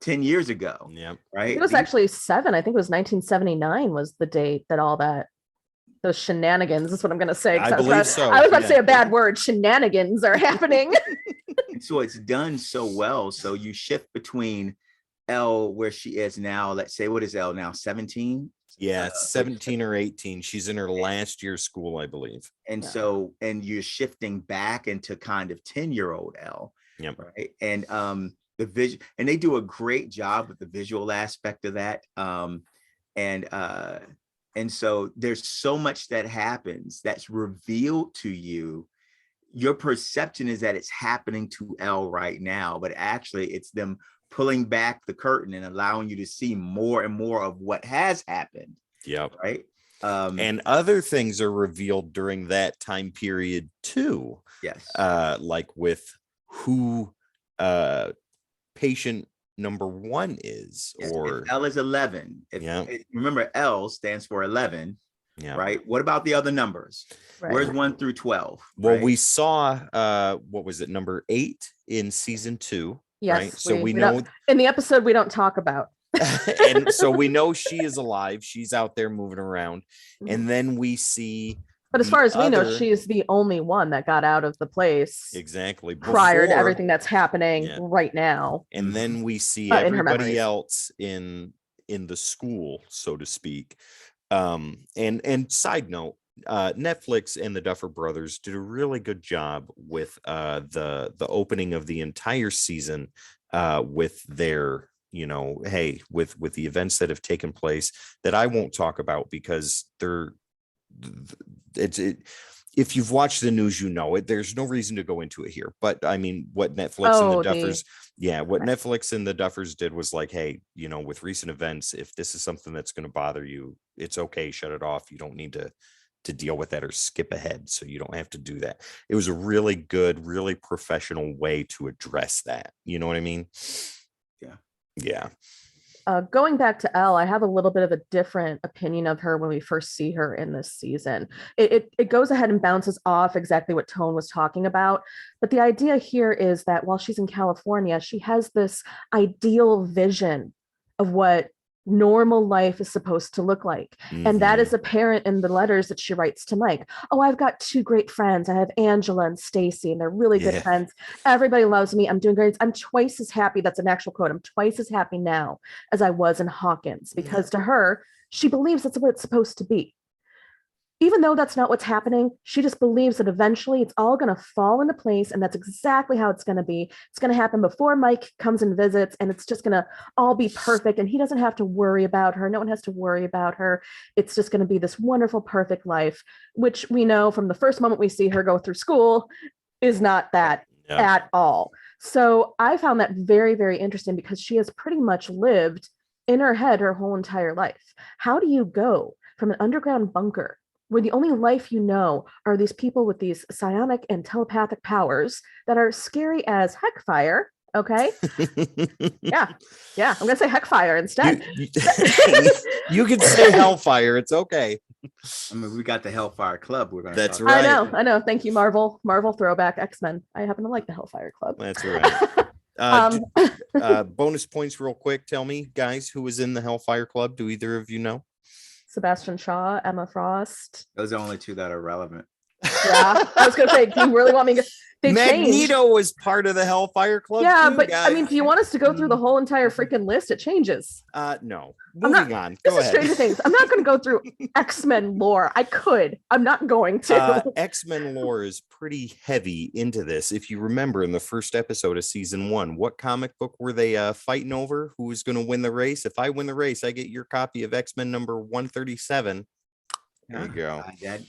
10 years ago. Yeah. Right. It was actually 7. I think it was 1979 was the date that all that, those shenanigans, is what I'm going to say. I believe so. I was about to say a bad word. Shenanigans are happening. And so it's done so well. So you shift between Elle, where she is now, let's say, what is Elle now, 17? Yeah, 17 or 18. She's in her last year of school, I believe. And so, and you're shifting back into kind of 10-year-old Elle. Yep. Right. And the vision, and they do a great job with the visual aspect of that. And so there's so much that happens that's revealed to you. Your perception is that it's happening to Elle right now, but actually it's them pulling back the curtain and allowing you to see more and more of what has happened. Yep. Right. And other things are revealed during that time period too. Yes. Like with who patient number 1 is, yes. or if Elle is 11. Remember, Elle stands for 11. Yeah. Right. What about the other numbers? Right. Where's 1 through 12? Well, we saw what was it, number 8 in season 2. Yes. Right? So we know in the episode we don't talk about. And so we know she is alive. She's out there moving around. And then we see. But as far as we know, she is the only one that got out of the place. Exactly. Prior to everything that's happening right now. And then we see everybody else in the school, so to speak. And side note, Netflix and the Duffer Brothers did a really good job with the opening of the entire season with their, with the events that have taken place that I won't talk about because if you've watched the news, there's no reason to go into it here. But I mean, what Netflix and the Duffers, Netflix and the Duffers did was like, hey, with recent events, if this is something that's going to bother you, it's okay, shut it off. You don't need to deal with that or skip ahead. So you don't have to do that. It was a really good, really professional way to address that. You know what I mean? Yeah. Yeah. Going back to Elle, I have a little bit of a different opinion of her when we first see her in this season. It goes ahead and bounces off exactly what Tone was talking about. But the idea here is that while she's in California, she has this ideal vision of what normal life is supposed to look like. And that is apparent in the letters that she writes to Mike. Oh, I've got 2 great friends. I have Angela and Stacy, and they're really good friends. Everybody loves me. I'm doing great. I'm twice as happy. That's an actual quote. I'm twice as happy now as I was in Hawkins, because to her, she believes that's what it's supposed to be. even though that's not what's happening, she just believes that eventually it's all going to fall into place, and that's exactly how it's going to be. It's going to happen before Mike comes and visits, and it's just going to all be perfect, and he doesn't have to worry about her. No one has to worry about her. It's just going to be this wonderful, perfect life, which we know from the first moment we see her go through school is not that at all. So I found that very, very interesting, because she has pretty much lived in her head her whole entire life. How do you go from an underground bunker where the only life you know are these people with these psionic and telepathic powers that are scary as heck fire? Okay. yeah. I'm gonna say heck fire instead. You can say hellfire. It's okay. I mean, we got the Hellfire Club. We're gonna. That's right. I know. Thank you, Marvel. Marvel throwback X-Men. I happen to like the Hellfire Club. That's right. Bonus points, real quick. Tell me, guys, who was in the Hellfire Club? Do either of you know? Sebastian Shaw, Emma Frost. Those are the only two that are relevant. Yeah, I was gonna say, do you really want me to? Magneto was part of the Hellfire Club. Yeah, too, but guys. I mean, do you want us to go through the whole entire freaking list? It changes. No. Moving on. Go ahead. Stranger Things. I'm not going to go through X-Men lore. I could. I'm not going to. X-Men lore is pretty heavy into this. If you remember in the first episode of season 1, what comic book were they fighting over? Who was going to win the race? If I win the race, I get your copy of X-Men number 137. There you go.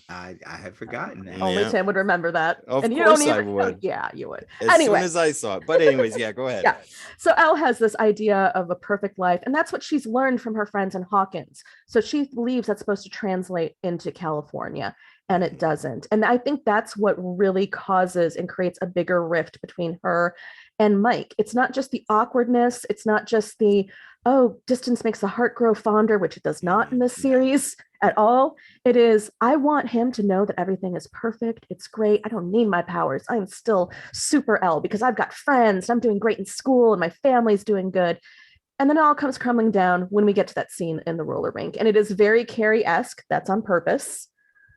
I had forgotten that. Only Tim would remember that. Of course I would. Yeah, you would. As soon as I saw it. But anyways, yeah, go ahead. Yeah. So Elle has this idea of a perfect life, and that's what she's learned from her friends in Hawkins. So she believes that's supposed to translate into California, and it doesn't. And I think that's what really causes and creates a bigger rift between her and Mike. It's not just the awkwardness. It's not just the, oh, distance makes the heart grow fonder, which it does not in this series at all. It is, I want him to know that everything is perfect. It's great. I don't need my powers. I'm still super Elle because I've got friends. I'm doing great in school and my family's doing good. And then it all comes crumbling down when we get to that scene in the roller rink. And it is very Carrie-esque. That's on purpose.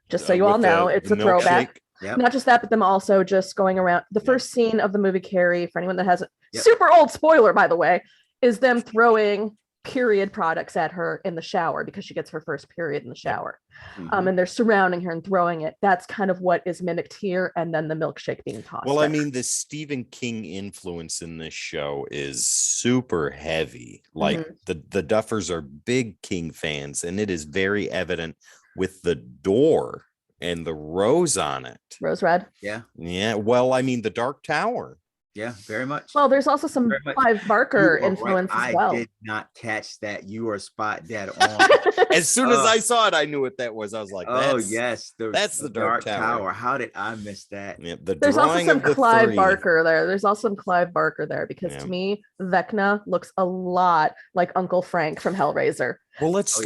Just so you all know, it's a throwback. Yep. Not just that, but them also just going around. The first scene of the movie Carrie, for anyone that hasn't, super old spoiler, by the way, is them throwing period products at her in the shower because she gets her first period in the shower. Mm-hmm. And they're surrounding her and throwing it. That's kind of what is mimicked here. And then the milkshake being tossed. Well, I mean, the Stephen King influence in this show is super heavy. Like the Duffers are big King fans, and it is very evident with the door and the rose on it. Rose red. Yeah. Well, I mean, the Dark Tower. Yeah, very much. Well, there's also some Clive Barker influence as well. I did not catch that. You are spot dead on. As soon as I saw it, I knew what that was. I was like, yes, that's the Dark Tower. How did I miss that? Yeah, there's also some Clive Barker there. There's also some Clive Barker there because to me, Vecna looks a lot like Uncle Frank from Hellraiser. Well, let's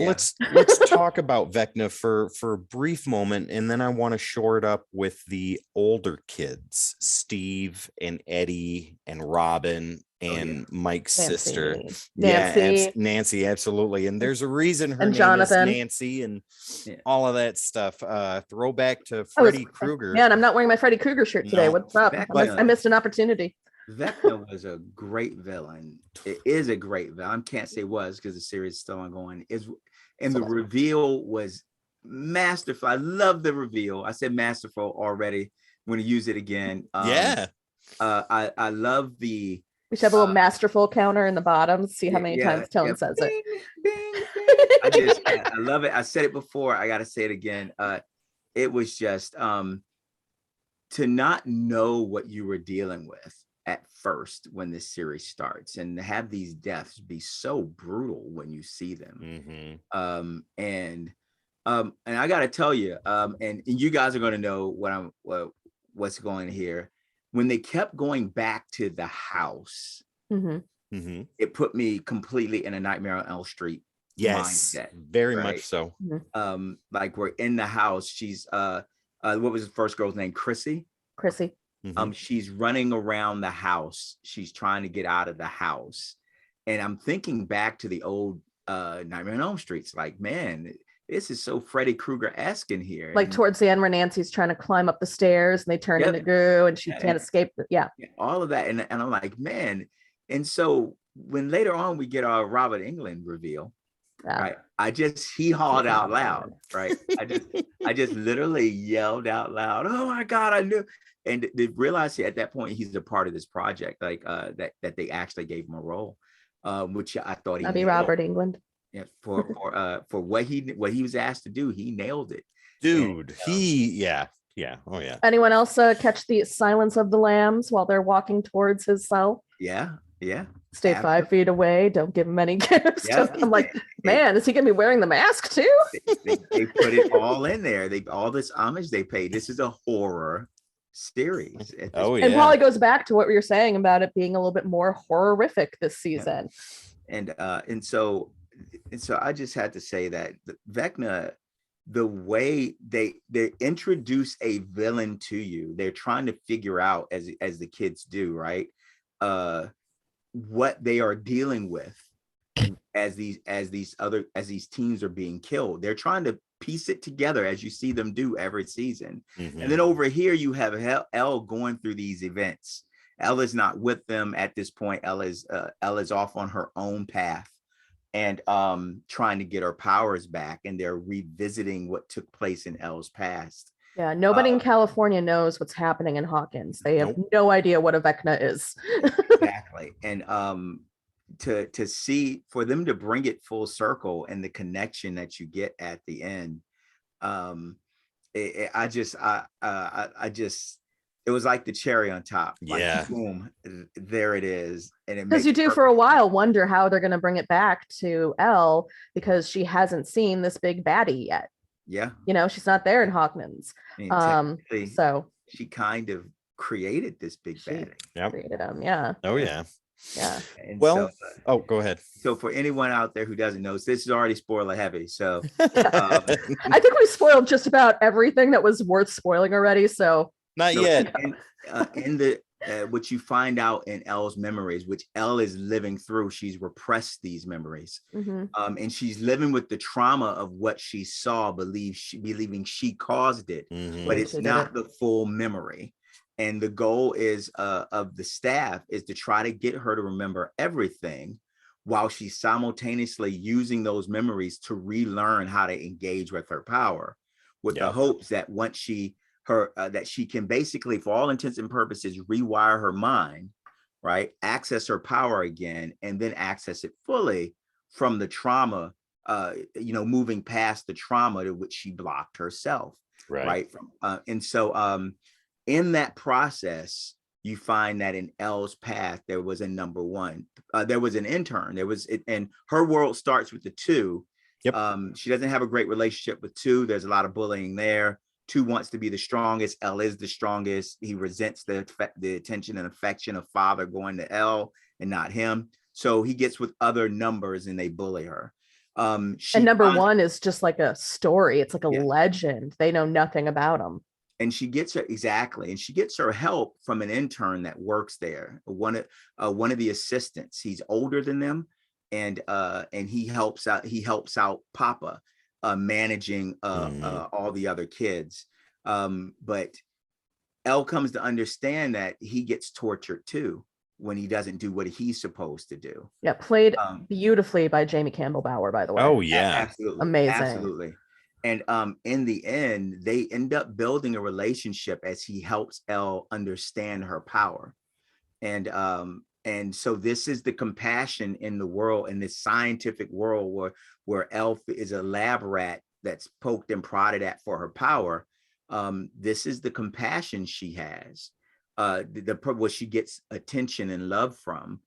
talk about Vecna for a brief moment, and then I want to shore it up with the older kids, Steve and Eddie and Robin and Mike's sister. Nancy, absolutely. And there's a reason her name Jonathan. is Nancy and all of that stuff. Throwback to Freddy Krueger. Man, I'm not wearing my Freddy Krueger shirt today. What's up? I missed an opportunity. Vecna was a great villain. It is a great villain. I can't say was because the series is still ongoing. The reveal was masterful. I love the reveal. I said masterful already. I'm going to use it again. I love the. We should have a little masterful counter in the bottom. See how many times Tone says it. I love it. I said it before. I got to say it again. It was just to not know what you were dealing with at first when this series starts, and to have these deaths be so brutal when you see them. And I gotta tell you, and you guys are going to know what's going here. When they kept going back to the house, it put me completely in a Nightmare on Elm Street mindset. Very much so. Like we're in the house. She's what was the first girl's name? Chrissy. She's running around the house. She's trying to get out of the house. And I'm thinking back to the old Nightmare on Elm Street. It's like, man, this is so Freddy Krueger-esque in here. Like towards the end where Nancy's trying to climb up the stairs and they turn into goo and she can't escape. All of that. And I'm like, man. And so when later on we get our Robert Englund reveal, Right. He hauled out loud. Right. I just literally yelled out loud, "Oh my God, I knew." And they realized at that point he's a part of this project, like that they actually gave him a role, which I thought That'd be Robert Englund. Yeah, for what he was asked to do, he nailed it. Dude, yeah. Oh yeah. Anyone else catch the Silence of the Lambs while they're walking towards his cell? Yeah. Stay 5 feet away. Don't give him any gifts. Yeah. I'm like, man, is he gonna be wearing the mask too? They put it all in there. All this homage they paid. This is a horror series. And probably goes back to what we were saying about it being a little bit more horrific this season. Yeah. And so I just had to say that Vecna, the way they introduce a villain to you, they're trying to figure out as the kids do, right? What they are dealing with as these teens are being killed. They're trying to piece it together as you see them do every season. Mm-hmm. And then over here you have Elle going through these events. Elle is not with them at this point. Elle is off on her own path and trying to get her powers back, and they're revisiting what took place in Elle's past. Yeah, nobody in California knows what's happening in Hawkins. They have no idea what a Vecna is. Exactly. And to see, for them to bring it full circle and the connection that you get at the end, it was like the cherry on top. Like, boom, there it is. And because you do for a while wonder how they're going to bring it back to Elle, because she hasn't seen this big baddie yet. Yeah. You know, she's not there in Hawkins. So she kind of created this big baddie. Created him. Yeah. Oh yeah. Yeah. And well, go ahead. So for anyone out there who doesn't know, this is already spoiler heavy. So I think we spoiled just about everything that was worth spoiling already. So not yet. In the what you find out in Elle's memories, which Elle is living through, she's repressed these memories, and she's living with the trauma of what she saw, believing she caused it, but it's not the full memory. And the goal is of the staff is to try to get her to remember everything, while she's simultaneously using those memories to relearn how to engage with her power, with the hopes that once that she can basically, for all intents and purposes, rewire her mind, right? Access her power again, and then access it fully from the trauma, moving past the trauma to which she blocked herself, right? And so in that process, you find that in Elle's path, there was a number one. There was an intern. And her world starts with the 2. Yep. She doesn't have a great relationship with 2. There's a lot of bullying there. 2 wants to be the strongest. Elle is the strongest. He resents the attention and affection of father going to Elle and not him. So he gets with other numbers and they bully her. And number 1 is just like a story. It's like a legend. They know nothing about him. And she gets her help from an intern that works there. One of the assistants. He's older than them, and he helps out Papa. Managing all the other kids, but Elle comes to understand that he gets tortured too when he doesn't do what he's supposed to do. Yeah, played beautifully by Jamie Campbell Bower, by the way. Oh yeah, absolutely, amazing, absolutely. And in the end, they end up building a relationship as he helps Elle understand her power, and so this is the compassion in the world, in this scientific world where Elle is a lab rat that's poked and prodded at for her power. This is the compassion she has, what she gets attention and love from,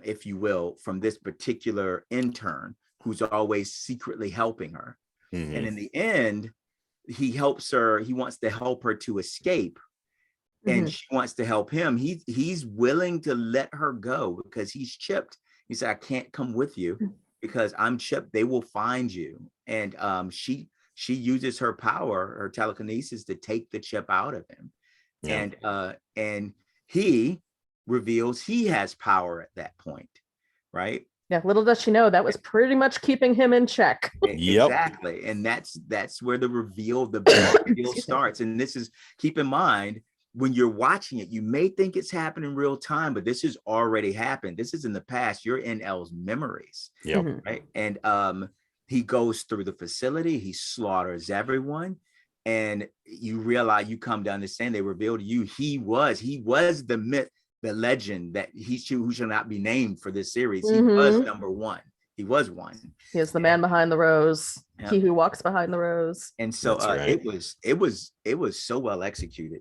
if you will, from this particular intern who's always secretly helping her. And in the end, he wants to help her to escape. And she wants to help him. He's willing to let her go because he's chipped. He said, I can't come with you because I'm chipped. They will find you. And she uses her power, her telekinesis, to take the chip out of him. Yeah. And he reveals he has power at that point, right? Yeah, little does she know that was pretty much keeping him in check. Exactly. And that's where the reveal starts. And this is, keep in mind, when you're watching it, you may think it's happening in real time, but this has already happened. This is in the past. You're in Elle's memories. Yep. Right. And he goes through the facility, he slaughters everyone. And you realize, you come to understand, they reveal to you he was the myth, the legend that who shall not be named for this series. He was number one. He was one. He is the man behind the rose. Yep. He who walks behind the rose. And so right. it was so well executed.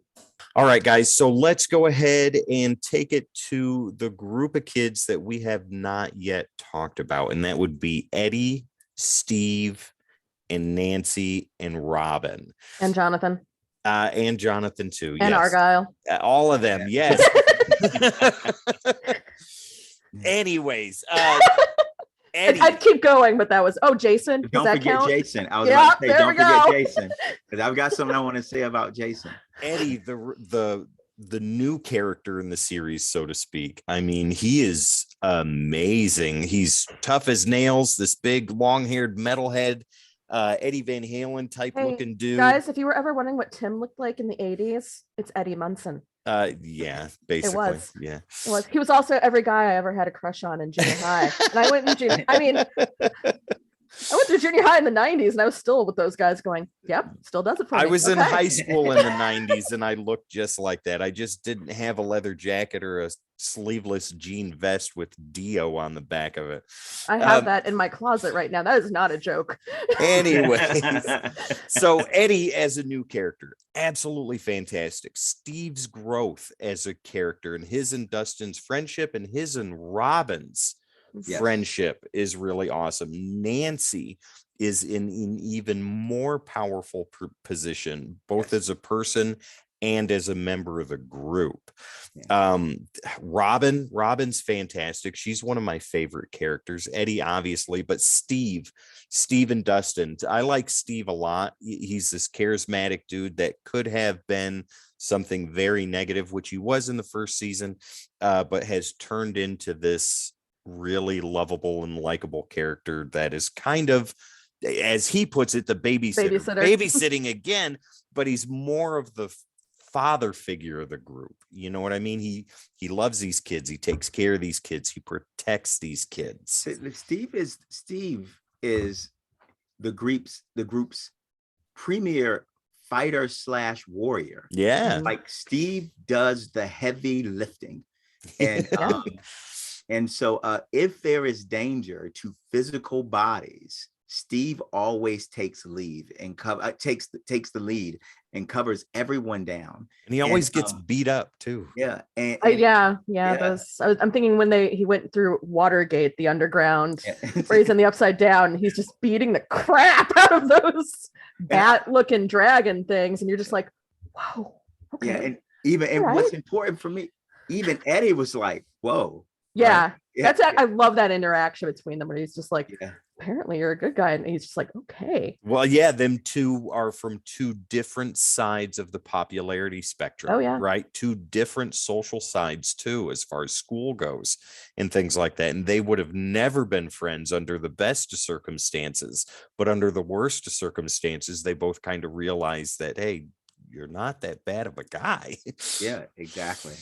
All right, guys. So let's go ahead and take it to the group of kids that we have not yet talked about. And that would be Eddie, Steve, and Nancy, and Robin. And Jonathan. And Jonathan too. And yes. Argyle. All of them. Yes. Anyways, Eddie. I'd keep going, but that was Jason. Don't forget Jason. I was about to say, don't forget Jason, because I've got something I want to say about Jason. Eddie, the new character in the series, so to speak. I mean, he is amazing. He's tough as nails. This big, long-haired metalhead, Eddie Van Halen type looking dude. Guys, if you were ever wondering what Tim looked like in the 80s, it's Eddie Munson. Yeah, basically. It was. Yeah. It was. He was also every guy I ever had a crush on in junior high. And I went through junior high in the 90s, and I was still with those guys going, yep, still does it for me. I was in high school in the 90s, and I looked just like that. I just didn't have a leather jacket or a sleeveless jean vest with Dio on the back of it. I have that in my closet right now. That is not a joke. Anyways, so Eddie as a new character, absolutely fantastic. Steve's growth as a character, and his and Dustin's friendship, and his and Robin's friendship is really awesome. Nancy is in an even more powerful position, both as a person and as a member of the group. Robin's fantastic. She's one of my favorite characters. Eddie, obviously, but Steve and Dustin. I like Steve a lot. He's this charismatic dude that could have been something very negative, which he was in the first season, but has turned into this really lovable and likable character that is kind of, as he puts it, the babysitting again, but he's more of the father figure of the group. You know what I mean? He loves these kids. He takes care of these kids. He protects these kids. Steve is the group's premier fighter / warrior. Yeah. Like Steve does the heavy lifting. And and so if there is danger to physical bodies, Steve always takes lead and takes the lead and covers everyone down. And he always gets beat up too. Yeah. I'm thinking when he went through Watergate, the underground, where he's in the upside down, he's just beating the crap out of those bat-looking dragon things, and you're just like, whoa. Okay. Yeah, and what's important for me, even Eddie was like, whoa. Yeah, right? I love that interaction between them, where he's just like, apparently you're a good guy, and he's just like, okay. Well, yeah, them two are from two different sides of the popularity spectrum. Oh, yeah. Right? Two different social sides too, as far as school goes and things like that. And they would have never been friends under the best of circumstances, but under the worst of circumstances, they both kind of realized that, hey, you're not that bad of a guy. Yeah, exactly.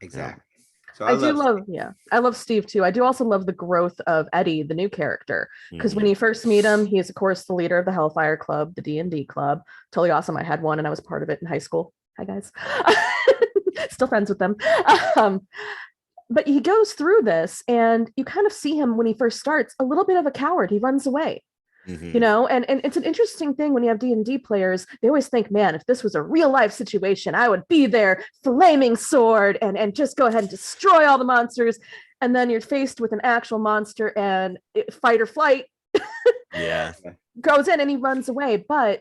Yeah. So I love Steve too. I do also love the growth of Eddie, the new character, because when you first meet him, he is of course the leader of the Hellfire Club, the D&D club. Totally awesome. I had one and I was part of it in high school. Hi guys. Still friends with them. But he goes through this, and you kind of see him when he first starts a little bit of a coward. He runs away. You know, and it's an interesting thing when you have D&D players. They always think, man, if this was a real life situation, I would be there, flaming sword, and just go ahead and destroy all the monsters. And then you're faced with an actual monster, and fight or flight goes in, and he runs away. But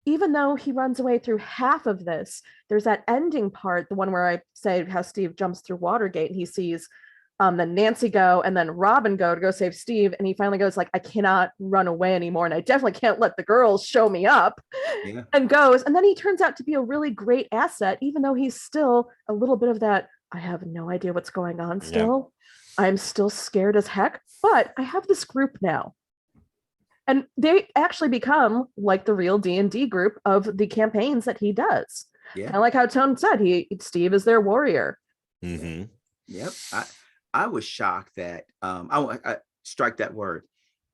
even though he runs away through half of this, there's that ending part, the one where I say how Steve jumps through Watergate, and he sees then Nancy go, and then Robin to go save Steve, and he finally goes like, I cannot run away anymore, and I definitely can't let the girls show me up, and goes, and then he turns out to be a really great asset, even though he's still a little bit of that, I have no idea what's going on still. I'm still scared as heck, but I have this group now. And they actually become like the real D&D group of the campaigns that he does. Yeah. I like how Tone said Steve is their warrior. Mm-hmm. Yep. I was shocked that I strike that word.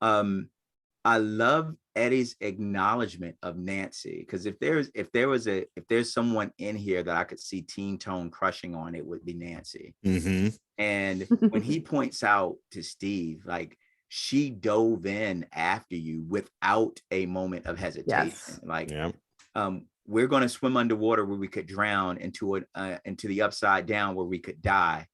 I love Eddie's acknowledgement of Nancy, because if there's someone in here that I could see Teen Tone crushing on, it would be Nancy. Mm-hmm. And when he points out to Steve, like, she dove in after you without a moment of hesitation. Yes. Like, we're going to swim underwater where we could drown, into the upside down where we could die.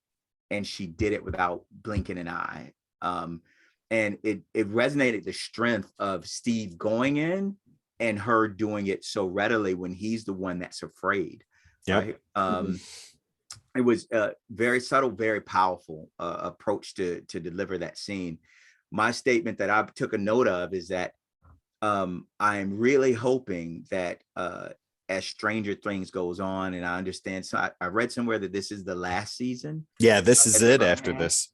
And she did it without blinking an eye. And it resonated, the strength of Steve going in and her doing it so readily when he's the one that's afraid. Right. It was a very subtle, very powerful approach to deliver that scene. My statement that I took a note of is that I'm really hoping that as Stranger Things goes on, and I understand, so I read somewhere that this is the last season. Yeah, this is it after this.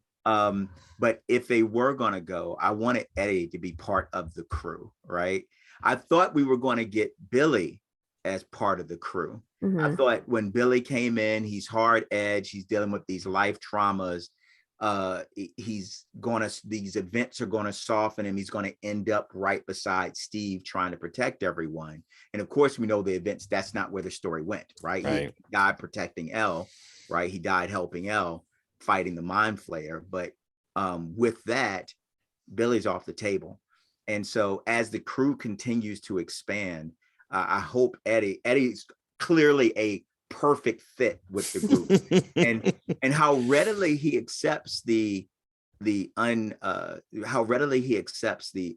But if they were going to go, I wanted Eddie to be part of the crew, right? I thought we were going to get Billy as part of the crew. I thought when Billy came in, he's hard edge, he's dealing with these life traumas. These events are going to soften him. He's going to end up right beside Steve trying to protect everyone. And of course, we know the events, that's not where the story went, right? He died protecting Elle, right? He died helping Elle, fighting the mind flayer. But with that, Billy's off the table. And so as the crew continues to expand, I hope Eddie's clearly a perfect fit with the group. and how readily he accepts the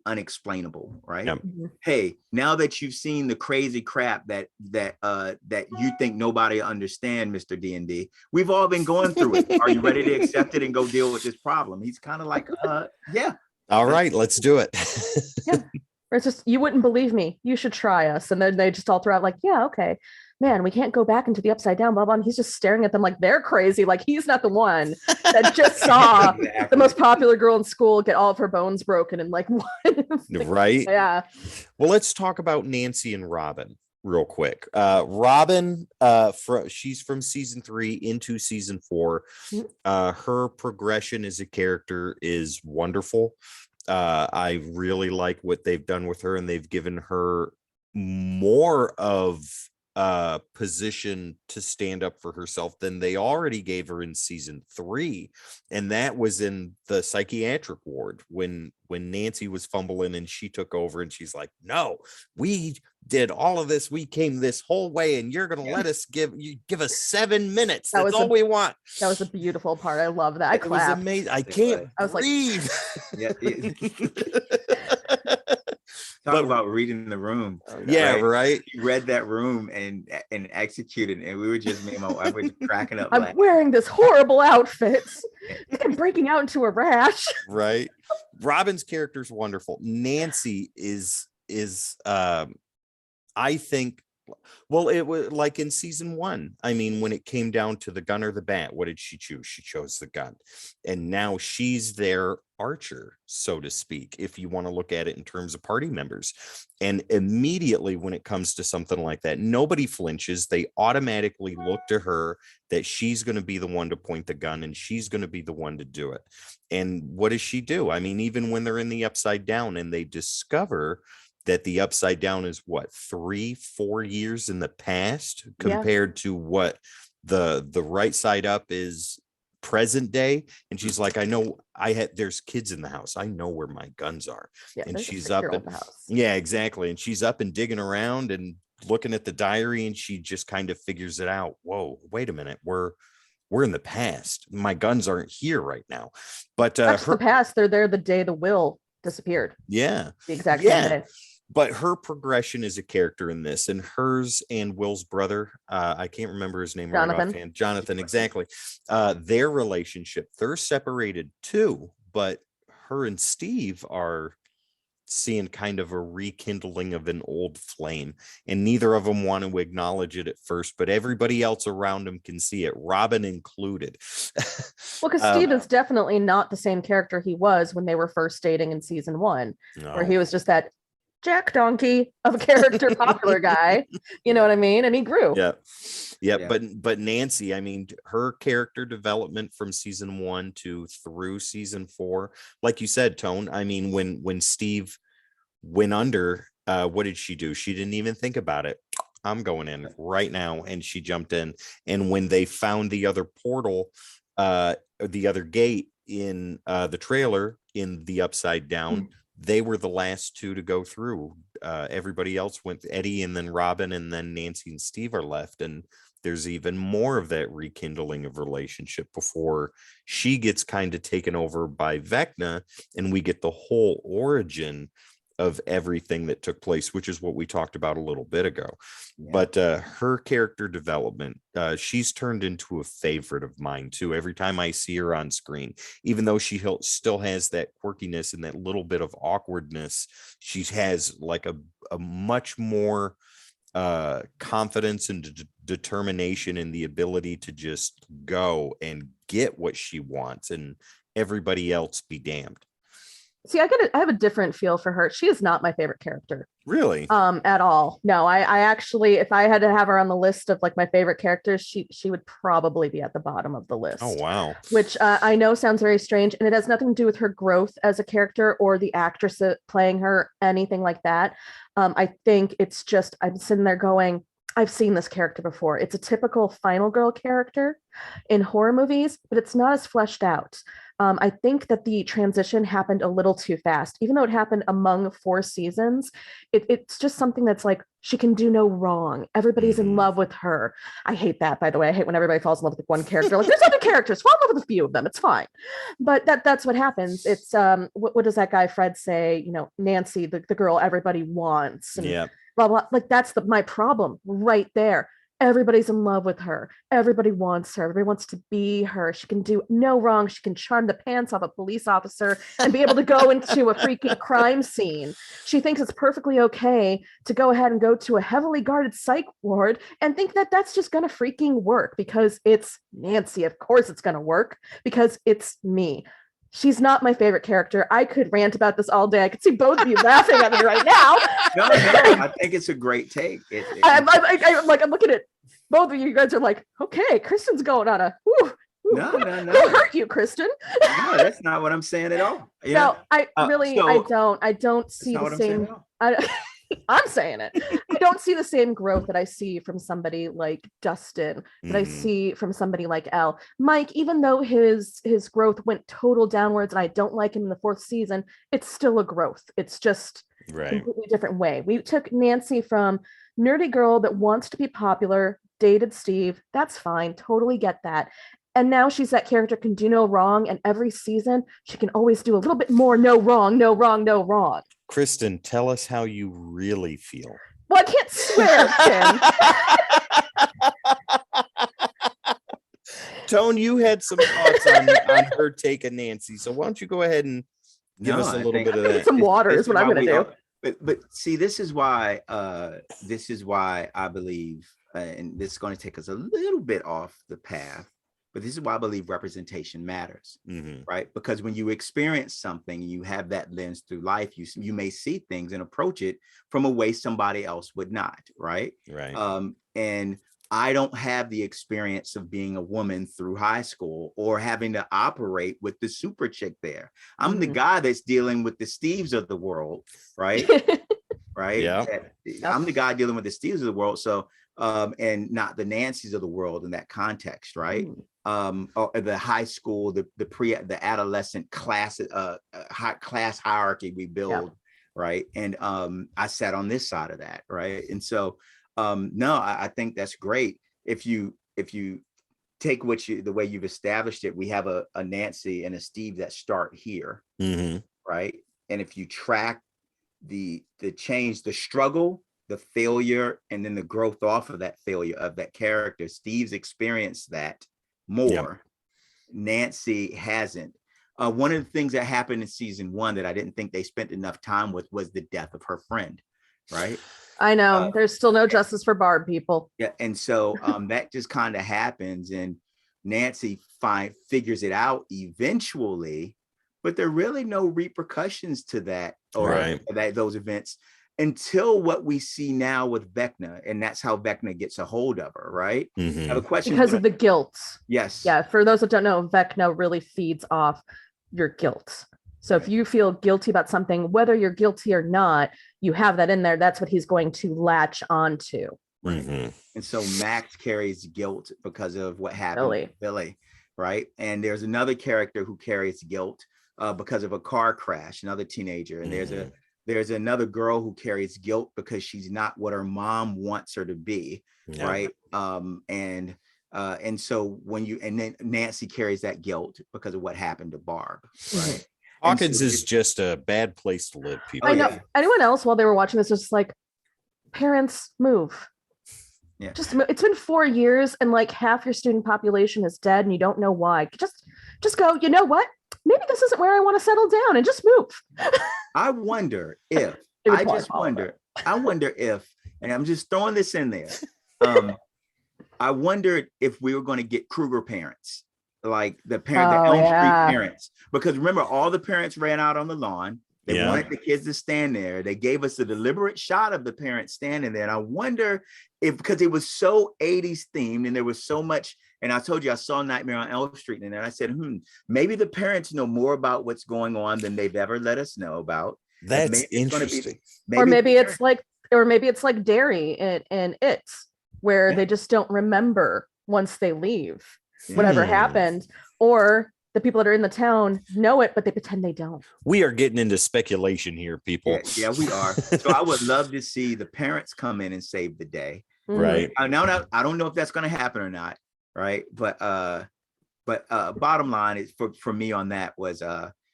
unexplainable, right? Hey, now that you've seen the crazy crap that you think nobody understand, Mr. D&D, we've all been going through it. Are you ready to accept it and go deal with this problem? He's kind of like, yeah. All right, let's do it. Yeah. Or it's just, you wouldn't believe me, you should try us. And then they just all throw out like, yeah, okay, man, we can't go back into the upside down, blah, blah. And he's just staring at them like they're crazy. Like he's not the one that just saw the most popular girl in school get all of her bones broken. And like, what? Right. Yeah. Well, let's talk about Nancy and Robin real quick. Robin, she's from season 3 into season 4. Her progression as a character is wonderful. I really like what they've done with her, and they've given her more of a position to stand up for herself than they already gave her in season 3. And that was in the psychiatric ward when Nancy was fumbling and she took over, and she's like, no, we did all of this, we came this whole way, and you're gonna let us give us 7 minutes. That's all we want. That was a beautiful part. I love that. I clapped. It was amazing. I can't breathe. Talk about reading the room. Yeah, right. You read that room and executed, and we were just, me and my wife were just cracking up. I'm wearing this horrible outfit. I'm breaking out into a rash. Right. Robin's character is wonderful. Nancy is I think, well, it was like in season 1. I mean, when it came down to the gun or the bat, what did she choose? She chose the gun. And now she's their archer, so to speak, if you want to look at it in terms of party members. And immediately when it comes to something like that, nobody flinches. They automatically look to her, that she's going to be the one to point the gun, and she's going to be the one to do it. And what does she do? I mean, even when they're in the upside down and they discover that the upside down is what, 3-4 years in the past compared to what the right side up is present day. And she's like, I know there's kids in the house. I know where my guns are. And she's up and exactly. And she's up and digging around and looking at the diary, and she just kind of figures it out. Whoa, wait a minute. We're in the past. My guns aren't here right now. But that's the past. They're there the day the will disappeared. Yeah. The exact same day. But her progression as a character in this, and hers and Will's brother, I can't remember his name. Jonathan, exactly. Their relationship, they're separated too, but her and Steve are seeing kind of a rekindling of an old flame, and neither of them want to acknowledge it at first, but everybody else around them can see it, Robin included. Well, because Steve is definitely not the same character he was when they were first dating in season 1, where he was just that jack donkey of a character, popular guy. You know what I mean? And he grew. Yeah. But Nancy, I mean, her character development from season 1 to through season 4, like you said, Tone. I mean, when Steve went under, what did she do? She didn't even think about it. I'm going in right now, and she jumped in. And when they found the other portal, the other gate in the trailer in the Upside Down, they were the last two to go through. Everybody else went, Eddie and then Robin, and then Nancy and Steve are left. And there's even more of that rekindling of relationship before she gets kind of taken over by Vecna, and we get the whole origin of everything that took place, which is what we talked about a little bit ago. But her character development, she's turned into a favorite of mine too. Every time I see her on screen, even though she still has that quirkiness and that little bit of awkwardness, she has like a much more confidence and determination and the ability to just go and get what she wants, and everybody else be damned. See, I have a different feel for her. She is not my favorite character. Really? At all. No, I actually, if I had to have her on the list of like my favorite characters, she would probably be at the bottom of the list. Oh, wow. Which I know sounds very strange, and it has nothing to do with her growth as a character or the actress playing her, anything like that. I think it's just, I'm sitting there going, I've seen this character before. It's a typical final girl character in horror movies, but it's not as fleshed out. I think that the transition happened a little too fast, even though it happened among 4 seasons. It's just something that's like, she can do no wrong. Everybody's in love with her. I hate that, by the way. I hate when everybody falls in love with one character. Like, there's other characters, fall in love with a few of them. It's fine. But that's what happens. It's what does that guy Fred say? You know, Nancy, the girl everybody wants. And blah, blah. Like, that's my problem right there. Everybody's in love with her. Everybody wants her. Everybody wants to be her. She can do no wrong. She can charm the pants off a police officer and be able to go into a freaking crime scene. She thinks it's perfectly okay to go ahead and go to a heavily guarded psych ward and think that that's just going to freaking work because it's Nancy. Of course it's going to work because it's me. She's not my favorite character. I could rant about this all day. I could see both of you laughing at me right now. No, I think it's a great take. I'm looking at both of you. You guys are like, okay, Kristen's going on a. No. Who hurt you, Kristen? No, that's not what I'm saying at all. Yeah. No, I don't see the same. I'm saying it. I don't see the same growth that I see from somebody like Dustin, that I see from somebody like Elle. Mike, even though his growth went total downwards and I don't like him in the 4th season, it's still a growth. It's just a completely different way. We took Nancy from nerdy girl that wants to be popular, dated Steve. That's fine. Totally get that. And now she's that character can do no wrong. And every season she can always do a little bit more no wrong, no wrong, no wrong. Kristen, tell us how you really feel. Well, I can't swear, Tim. Tone, you had some thoughts on her take of Nancy. So why don't you go ahead and give us a little bit of that. Some water is what I'm going to do. But see, this is why I believe, and this is going to take us a little bit off the path, but this is why I believe representation matters, right? Because when you experience something, you have that lens through life, you may see things and approach it from a way somebody else would not, right? Right. And I don't have the experience of being a woman through high school or having to operate with the super chick there. I'm the guy that's dealing with the Steves of the world, right? Right? Yeah. I'm the guy dealing with the Steves of the world. So, and not the Nancys of the world in that context, right? Or the high school, the adolescent class, class hierarchy we build, right? And I sat on this side of that, right? And so, no, I think that's great. If you take the way you've established it, we have a Nancy and a Steve that start here, right? And if you track the change, the struggle, the failure, and then the growth off of that failure of that character, Steve's experienced that more. Nancy hasn't. One of the things that happened in season 1 that I didn't think they spent enough time with was the death of her friend, right? I know there's still no justice for Barb, people. Yeah, and so that just kind of happens, and Nancy figures it out eventually, but there are really no repercussions to that or those events. until what we see now with Vecna, and that's how Vecna gets a hold of her, right? Now the question because of the guilt. Yes. Yeah. For those that don't know, Vecna really feeds off your guilt. So if you feel guilty about something, whether you're guilty or not, you have that in there. That's what he's going to latch onto. And so Max carries guilt because of what happened with Billy, right? And there's another character who carries guilt because of a car crash, another teenager. And there's another girl who carries guilt because she's not what her mom wants her to be, right? And so then Nancy carries that guilt because of what happened to Barb, right? Hawkins is just a bad place to live, people. I know. Anyone else while they were watching this was just like, parents, move. Yeah. Just it's been 4 years and like half your student population is dead and you don't know why. Just go, you know what? Maybe this isn't where I want to settle down, and just move. I wonder if and I'm just throwing this in there. I wondered if we were going to get Kruger parents, like the Elm Street parents, because remember, all the parents ran out on the lawn. They wanted the kids to stand there. They gave us a deliberate shot of the parents standing there. And I wonder if, because it was so 80s themed and there was so much, and I told you I saw Nightmare on Elm Street and then I said, maybe the parents know more about what's going on than they've ever let us know about. That's interesting. Maybe it's like Derry in It, where they just don't remember once they leave whatever happened, or the people that are in the town know it, but they pretend they don't. We are getting into speculation here, people. Yeah, we are. So I would love to see the parents come in and save the day. Right. Now, I don't know if that's going to happen or not. Right. But bottom line is for me on that was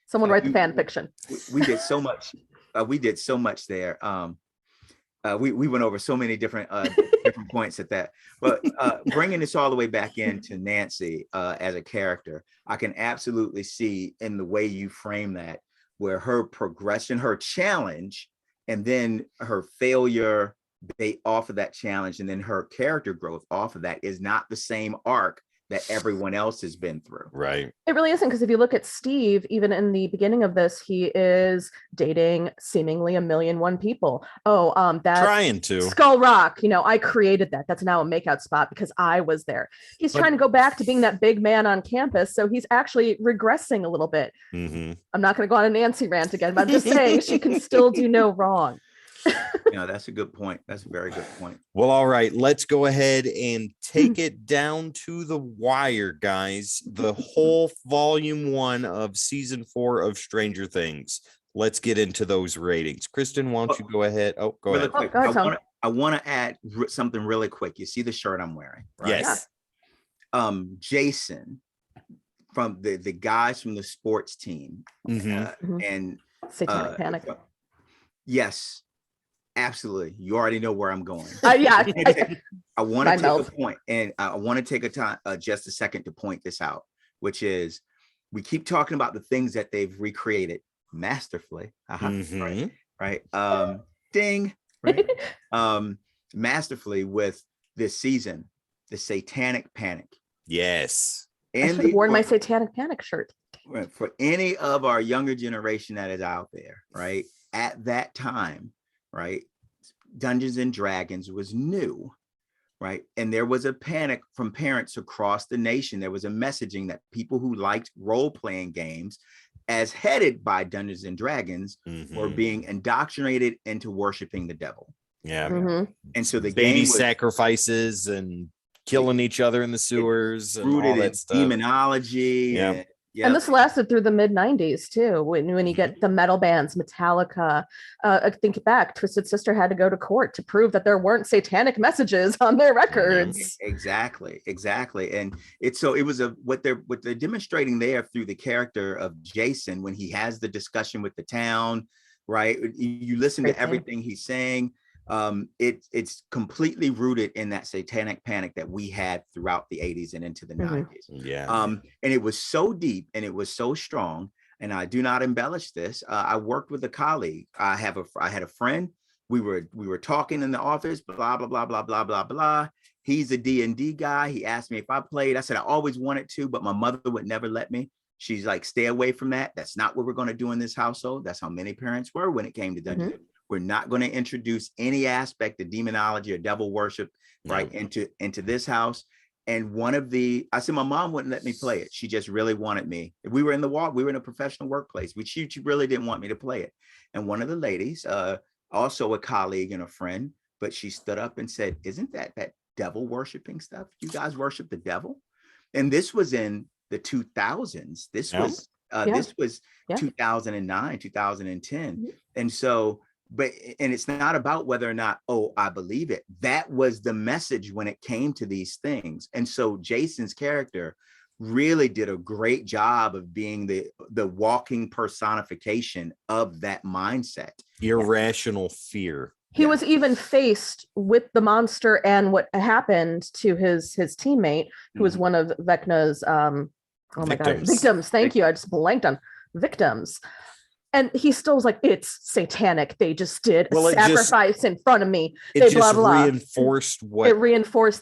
someone write the fan fiction. We did so much. We did so much there. We went over so many different points at that, but bringing this all the way back into Nancy as a character, I can absolutely see in the way you frame that, where her progression, her challenge, and then her failure off of that challenge, and then her character growth off of that is not the same arc that everyone else has been through. Right. It really isn't, because if you look at Steve, even in the beginning of this, he is dating seemingly 1,000,001 people. That's trying to Skull Rock. I created that. That's now a makeout spot because I was there. He's trying to go back to being that big man on campus. So he's actually regressing a little bit. I'm not going to go on a Nancy rant again, but I'm just saying she can still do no wrong. That's a good point. That's a very good point. Well, all right, let's go ahead and take it down to the wire, guys. The whole volume 1 of season 4 of Stranger Things. Let's get into those ratings. Kristen, why don't you go ahead? Oh, go ahead. Quick. I want to add something really quick. You see the shirt I'm wearing, right? Yes. Jason, from the guys from the sports team, and Satanic Panic. Yes. Absolutely. You already know where I'm going. I want to take a point, and I want to take a time, just a second to point this out, which is we keep talking about the things that they've recreated masterfully. Right. Ding. Right. Masterfully with this season, the Satanic Panic. Yes. I should have worn my Satanic Panic shirt. For any of our younger generation that is out there, right? At that time, right, Dungeons and Dragons was new, right? And there was a panic from parents across the nation. There was a messaging that people who liked role-playing games, as headed by Dungeons and Dragons, were being indoctrinated into worshiping the devil. Yeah. And so the baby game was sacrifices and killing each other in the sewers and all that stuff. Demonology. And this lasted through the mid-90s too, when you get the metal bands, Metallica. I think back, Twisted Sister had to go to court to prove that there weren't satanic messages on their records. Exactly. And it was what they're demonstrating there through the character of Jason when he has the discussion with the town, right? You listen to everything he's saying. It's completely rooted in that satanic panic that we had throughout the 80s and into the 90s. And it was so deep and it was so strong. And I do not embellish this. I worked with a colleague. I had a friend. We were talking in the office, blah, blah, blah, blah, blah, blah, blah. He's a D&D guy. He asked me if I played. I said, I always wanted to, but my mother would never let me. She's like, stay away from that. That's not what we're going to do in this household. That's how many parents were when it came to Dungeons. We're not going to introduce any aspect of demonology or devil worship, right, into this house. And I said, my mom wouldn't let me play it. She just really wanted me. If we were in a professional workplace, she really didn't want me to play it. And one of the ladies, also a colleague and a friend, but she stood up and said, isn't that devil worshiping stuff? You guys worship the devil? And this was in the 2000s. This was 2009, 2010. And so, and it's not about whether or not, oh, I believe it. That was the message when it came to these things. And so Jason's character really did a great job of being the walking personification of that mindset. Irrational fear. He was even faced with the monster and what happened to his teammate, who was one of Vecna's victims. Thank you. I just blanked on victims. And he still was like, it's satanic. They just did a sacrifice in front of me. It just reinforced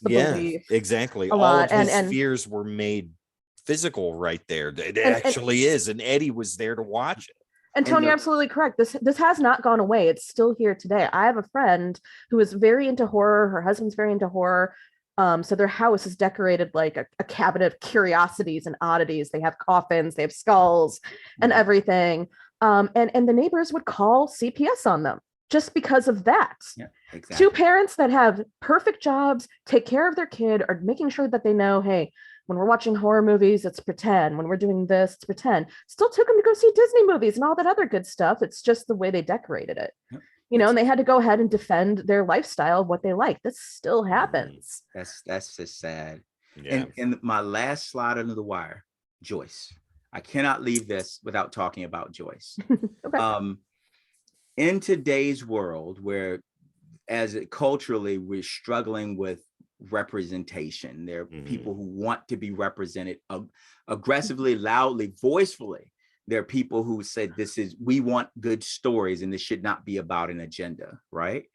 the belief. Exactly. All of his fears were made physical right there. It actually is. And Eddie was there to watch it. And Tony, you're absolutely correct. This has not gone away. It's still here today. I have a friend who is very into horror. Her husband's very into horror. So their house is decorated like a cabinet of curiosities and oddities. They have coffins, they have skulls and everything. And the neighbors would call CPS on them just because of that. Yeah, exactly. Two parents that have perfect jobs, take care of their kid, are making sure that they know, hey, when we're watching horror movies, it's pretend. When we're doing this, it's pretend. Still took them to go see Disney movies and all that other good stuff. It's just the way they decorated it. Yep. And they had to go ahead and defend their lifestyle of what they like. This still happens. That's just sad. Yeah. And my last slide under the wire, Joyce. I cannot leave this without talking about Joyce. Okay. In today's world, where culturally we're struggling with representation, there are people who want to be represented aggressively, loudly, voicefully. There are people who said we want good stories and this should not be about an agenda, right?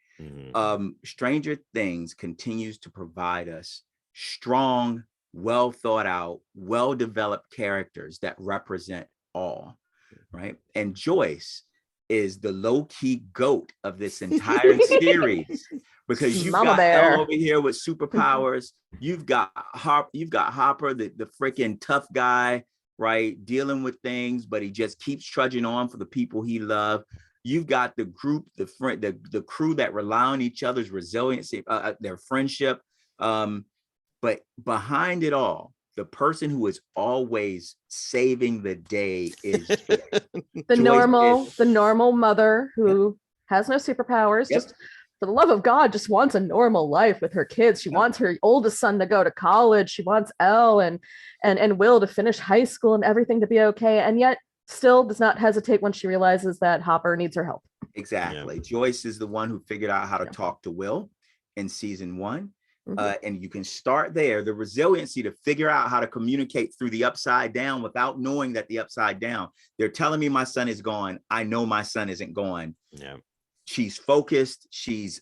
Stranger Things continues to provide us strong, well thought out, well developed characters that represent all, right? And Joyce is the low key goat of this entire series, because you've got Elle over here with superpowers. You've got Hopper, the freaking tough guy, right? Dealing with things, but he just keeps trudging on for the people he loves. You've got the group, the crew that rely on each other's resiliency, their friendship. But behind it all, the person who is always saving the day is the normal mother who has no superpowers. Just for the love of God, just wants a normal life with her kids. She wants her oldest son to go to college. She wants Elle and Will to finish high school and everything to be okay. And yet still does not hesitate when she realizes that Hopper needs her help. Exactly. Yeah. Joyce is the one who figured out how to talk to Will in season 1. And you can start there, the resiliency to figure out how to communicate through the upside down without knowing that the upside down. They're telling me my son is gone. I know my son isn't gone. Yeah. She's focused. She's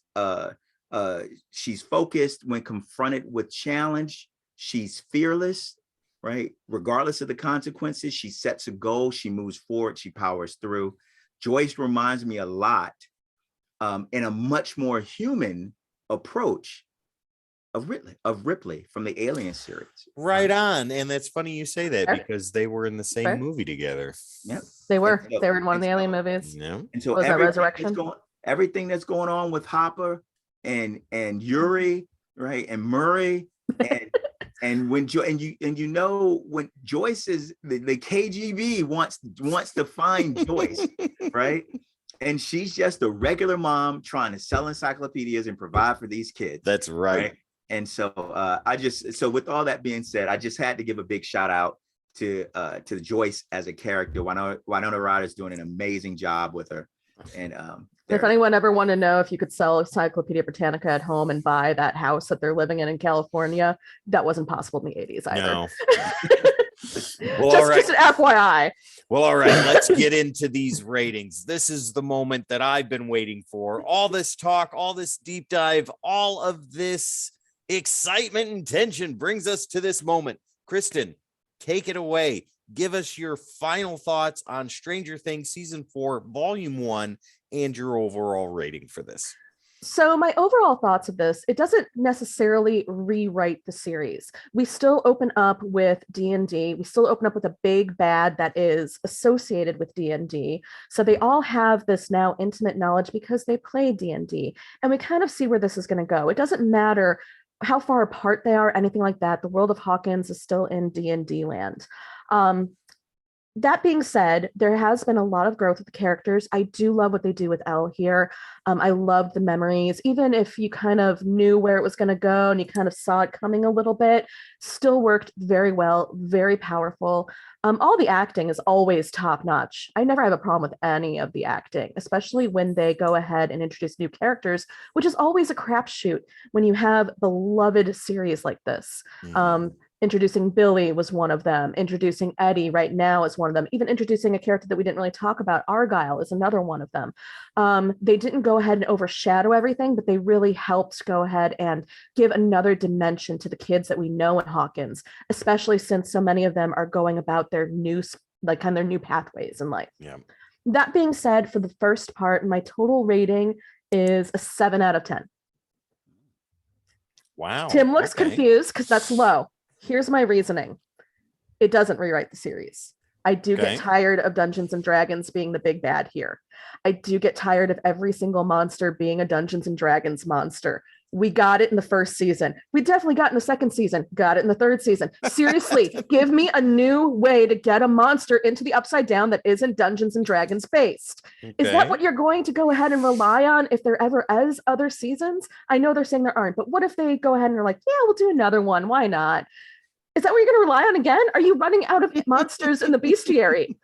focused when confronted with challenge. She's fearless, right? Regardless of the consequences, she sets a goal. She moves forward. She powers through. Joyce reminds me a lot in a much more human approach of Ripley from the Alien series. Right on. And that's funny you say that, because they were in the same movie together. Yep. They were in one of the Alien movies. Yeah. And so everything that's going on with Hopper and Yuri, right, and Murray, and when when Joyce is the KGB wants to find Joyce, right? And she's just a regular mom trying to sell encyclopedias and provide for these kids. That's right. And so so with all that being said, I just had to give a big shout out to Joyce as a character. Winona Ryder's doing an amazing job with her. And if anyone ever wanted to know if you could sell Encyclopedia Britannica at home and buy that house that they're living in California, that wasn't possible in the 80s either. No. Well, just an FYI. Well, all right, let's get into these ratings. This is the moment that I've been waiting for. All this talk, all this deep dive, all of this excitement and tension brings us to this moment. Kristen, take it away. Give us your final thoughts on Stranger Things Season 4, Volume 1, and your overall rating for this. So my overall thoughts of this, it doesn't necessarily rewrite the series. We still open up with D&D. We still open up with a big bad that is associated with D&D. So they all have this now intimate knowledge because they play D&D. And we kind of see where this is going to go. It doesn't matter how far apart they are, anything like that. The world of Hawkins is still in D&D land. That being said, there has been a lot of growth with the characters. I do love what they do with Elle here. I love the memories. Even if you kind of knew where it was going to go and you kind of saw it coming a little bit, still worked very well, very powerful. All the acting is always top notch. I never have a problem with any of the acting, especially when they go ahead and introduce new characters, which is always a crapshoot when you have beloved series like this. Introducing Billy was one of them. Introducing Eddie right now is one of them. Even introducing a character that we didn't really talk about, Argyle, is another one of them. They didn't go ahead and overshadow everything, but they really helped go ahead and give another dimension to the kids that we know in Hawkins, especially since so many of them are going about their new, like kind of their new pathways in life. Yeah. That being said, for the first part, my total rating is a 7 out of 10. Wow. Tim looks confused because that's low. Here's my reasoning. It doesn't rewrite the series. I do get tired of Dungeons and Dragons being the big bad here. I do get tired of every single monster being a Dungeons and Dragons monster. We got it in the first season. We definitely got it in the second season. Got it in the third season. Seriously, give me a new way to get a monster into the Upside Down that isn't Dungeons and Dragons based. Okay. Is that what you're going to go ahead and rely on if there ever is other seasons? I know they're saying there aren't, but what if they go ahead and are like, yeah, we'll do another one. Why not? Is that what you're going to rely on again? Are you running out of monsters in the bestiary?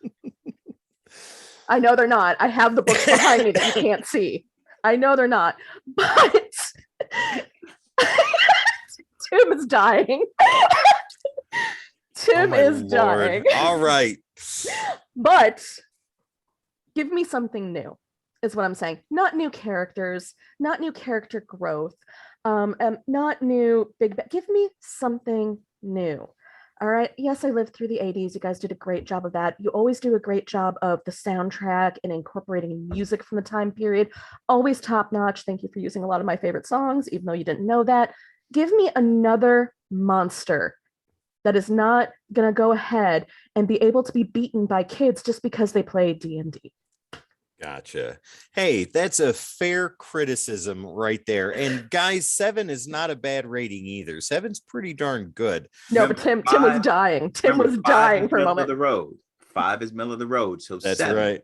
I know they're not. I have the books behind me that you can't see. I know they're not. But Tim is dying. Tim is dying. All right. But give me something new, is what I'm saying. Not new characters, not new character growth, not new big. Give me something new. All right. Yes, I lived through the 80s. You guys did a great job of that. You always do a great job of the soundtrack and incorporating music from the time period. Always top notch. Thank you for using a lot of my favorite songs, even though you didn't know that. Give me another monster that is not going to go ahead and be able to be beaten by kids just because they play D&D. Gotcha. Hey, that's a fair criticism right there. And guys, 7 is not a bad rating either. 7's pretty darn good. No, but Tim was dying. Tim was dying for a moment. Middle of the road. 5 is middle of the road. So that's 7 right.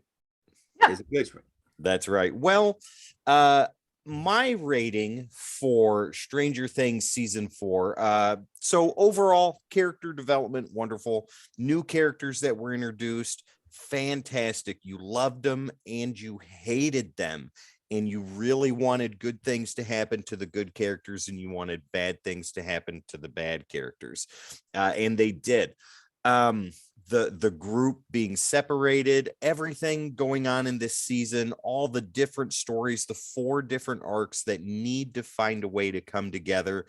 Is a good one. That's right. Well, my rating for Stranger Things season 4. So overall, character development, wonderful. New characters that were introduced, fantastic. You loved them and you hated them, and you really wanted good things to happen to the good characters and you wanted bad things to happen to the bad characters, and they did. The group being separated, everything going on in this season, all the different stories, the 4 different arcs that need to find a way to come together,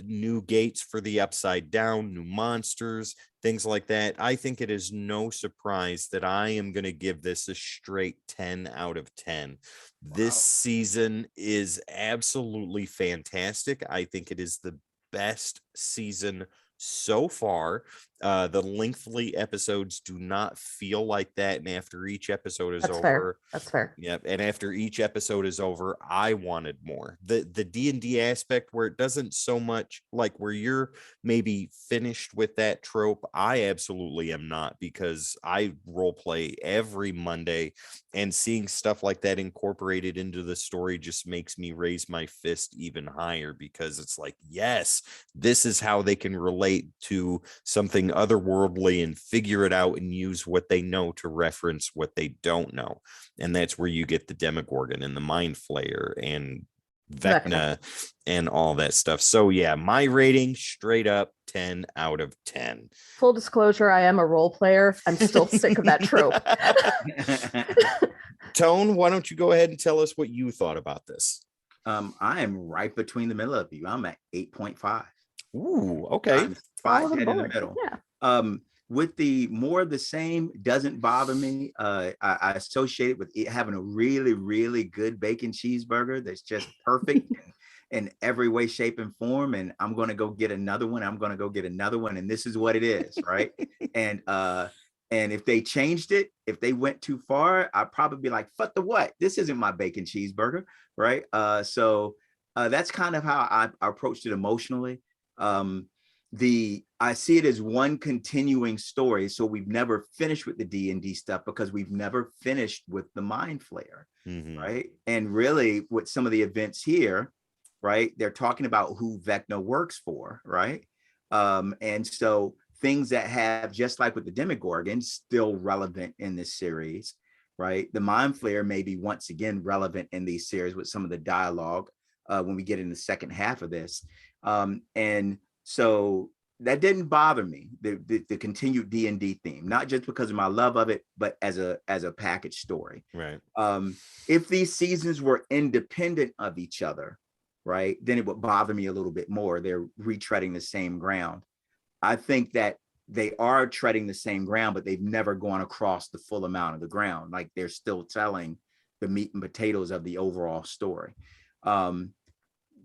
new gates for the Upside Down, new monsters, things like that. I think it is no surprise that I am going to give this a straight 10 out of 10. Wow. This season is absolutely fantastic. I think it is the best season so far. The lengthy episodes do not feel like that, and after each episode is over, that's fair. Yep. And after each episode is over, I wanted more. The D&D aspect where it doesn't so much like where you're maybe finished with that trope, I absolutely am not, because I role play every Monday, and seeing stuff like that incorporated into the story just makes me raise my fist even higher, because it's like, yes, this is how they can relate to something otherworldly and figure it out and use what they know to reference what they don't know. And that's where you get the Demogorgon and the Mind Flayer and Vecna and all that stuff. So yeah, my rating straight up 10 out of 10. Full disclosure, I am a role player. I'm still sick of that trope. Tone, why don't you go ahead and tell us what you thought about this? I am right between the middle of you. I'm at 8.5. Ooh, okay. I'm 5 in the middle. Yeah. with the more of the same doesn't bother me. I associate it with having a really, really good bacon cheeseburger that's just perfect in every way, shape, and form. And I'm going to go get another one. I'm going to go get another one. And this is what it is, right? And if they changed it, if they went too far, I'd probably be like, fuck the what? This isn't my bacon cheeseburger, right? So that's kind of how I approached it emotionally. I see it as one continuing story. So we've never finished with the D&D stuff because we've never finished with the Mind Flayer, right? And really with some of the events here, right, they're talking about who Vecna works for, right? And so things that have, just like with the Demogorgon, still relevant in this series, right? The Mind Flayer may be once again relevant in these series with some of the dialogue when we get in the second half of this. And so that didn't bother me, the continued D&D theme, not just because of my love of it, but as a package story. Right. If these seasons were independent of each other, right, then it would bother me a little bit more. They're retreading the same ground. I think that they are treading the same ground, but they've never gone across the full amount of the ground. Like they're still telling the meat and potatoes of the overall story.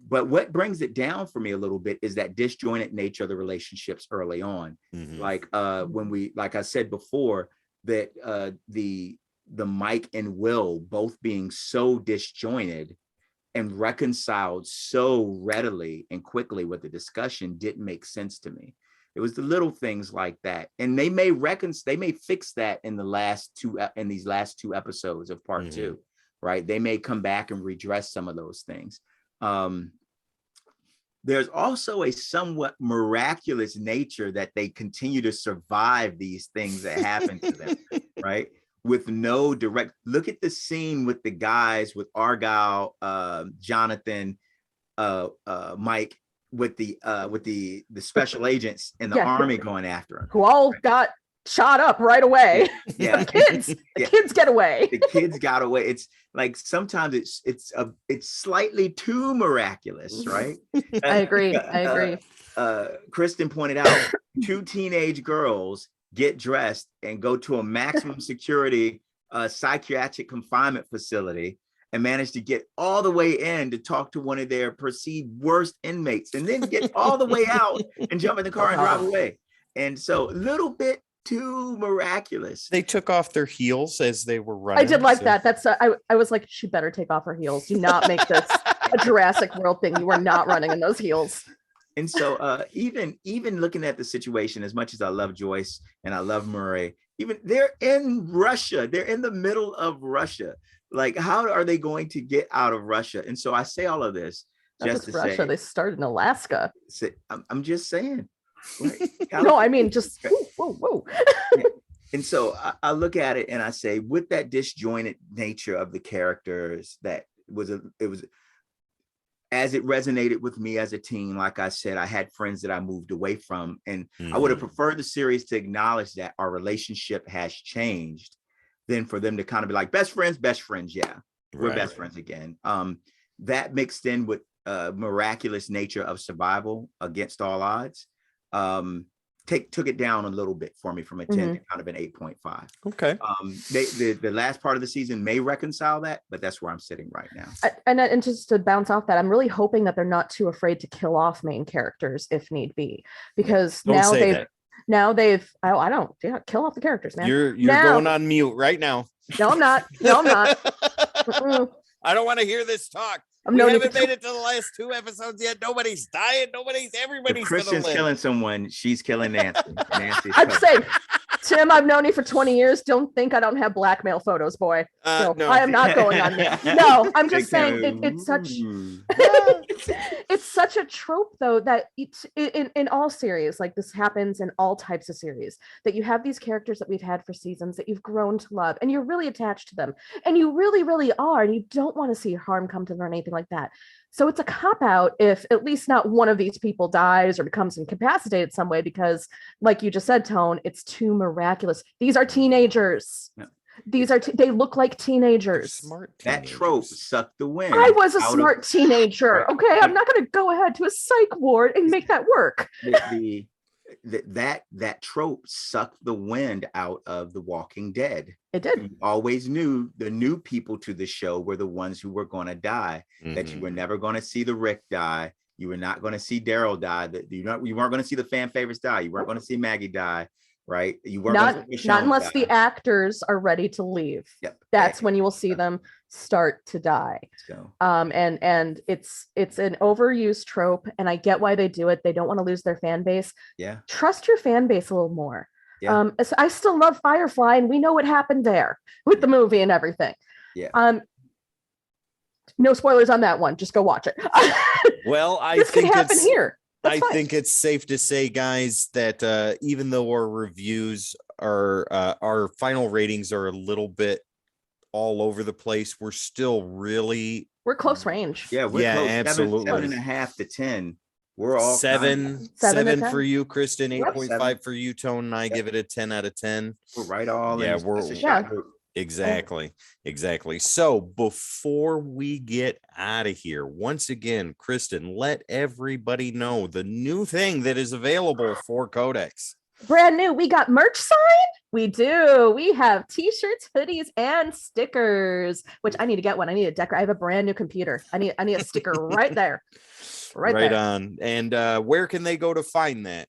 But what brings it down for me a little bit is that disjointed nature of the relationships early on. Like like I said before, that the Mike and Will both being so disjointed and reconciled so readily and quickly with the discussion didn't make sense to me. It was the little things like that, and they may fix that in these last two episodes of part 2, right? They may come back and redress some of those things. There's also a somewhat miraculous nature that they continue to survive these things that happen to them, right? With no direct, look at the scene with the guys, with Argyle, Jonathan, Mike, with the special agents in the army going after him, who all got shot up right away. Yeah. The kids get away. The kids got away. It's like sometimes it's slightly too miraculous, right? I agree. Kristen pointed out 2 teenage girls get dressed and go to a maximum security psychiatric confinement facility and manage to get all the way in to talk to one of their perceived worst inmates, and then get all the way out and jump in the car and drive away. And so a little bit too miraculous. They took off their heels as they were running. I did like that. That's I was like, she better take off her heels. Do not make this a Jurassic World thing. You are not running in those heels. And so even looking at the situation, as much as I love Joyce and I love Murray, even they're in Russia. They're in the middle of Russia. Like, how are they going to get out of Russia? And so I say all of this just to Russia. say, they started in Alaska. I'm just saying. Right? No, I mean, just whoa. And so I look at it and I say, with that disjointed nature of the characters, it was as it resonated with me as a teen. Like I said, I had friends that I moved away from, and I would have preferred the series to acknowledge that our relationship has changed than for them to kind of be like, best friends. Yeah, we're best friends again. That mixed in with miraculous nature of survival against all odds, took it down a little bit for me from a 10 to kind of an 8.5. Okay. The last part of the season may reconcile that, but that's where I'm sitting right now. And just to bounce off that, I'm really hoping that they're not too afraid to kill off main characters if need be, because now they've kill off the characters, man. You're going on mute right now. No, I'm not. I don't want to hear this talk. We haven't made it to the last 2 episodes yet. Nobody's dying. Everybody's if Kristen's killing someone, she's killing Nancy. I'm saying, Tim, I've known you for 20 years. Don't think I don't have blackmail photos, boy. No. I am not going on there. No, I'm just saying it's such a trope, though, that in all series, like this happens in all types of series, that you have these characters that we've had for seasons that you've grown to love, and you're really attached to them, and you really, really are, and you don't want to see harm come to them or anything like that. So it's a cop-out if at least not one of these people dies or becomes incapacitated some way, because like you just said, Tone, it's too miraculous. These are teenagers. Yeah. They look like teenagers. Smart That teenagers. trope sucked the wind. I was a smart teenager. Okay, I'm not going to go ahead to a psych ward and make that work. that trope sucked the wind out of The Walking Dead. It did. You always knew the new people to the show were the ones who were going to die, that you were never going to see the Rick die. You were not going to see Daryl die. That you weren't going to see the fan favorites die. You weren't going to see Maggie die, right? You weren't not unless the actors are ready to leave. Yep. That's when you will see them start to die. So. And it's an overused trope, and I get why they do it. They don't want to lose their fan base. Yeah. Trust your fan base a little more. Yeah. I still love Firefly, and we know what happened there with the movie and everything. Yeah. No spoilers on that one. Just go watch it. Well, this could happen here. I think it's safe to say, guys, that even though our reviews are our final ratings are a little bit all over the place, we're still we're close range. Yeah, we're close. Absolutely. 7.5 to 10. We're all seven for you, Kristen, 8.5 for you, Tone, and I give it a 10 out of 10. We're right all in. Yeah, Exactly. So before we get out of here, once again, Kristen, let everybody know the new thing that is available for Codex. Brand new. We got merch sign. We do. We have t-shirts, hoodies, and stickers, which I need to get one. I need a decorate. I have a brand new computer. I need a sticker right there. Right there. On. And where can they go to find that?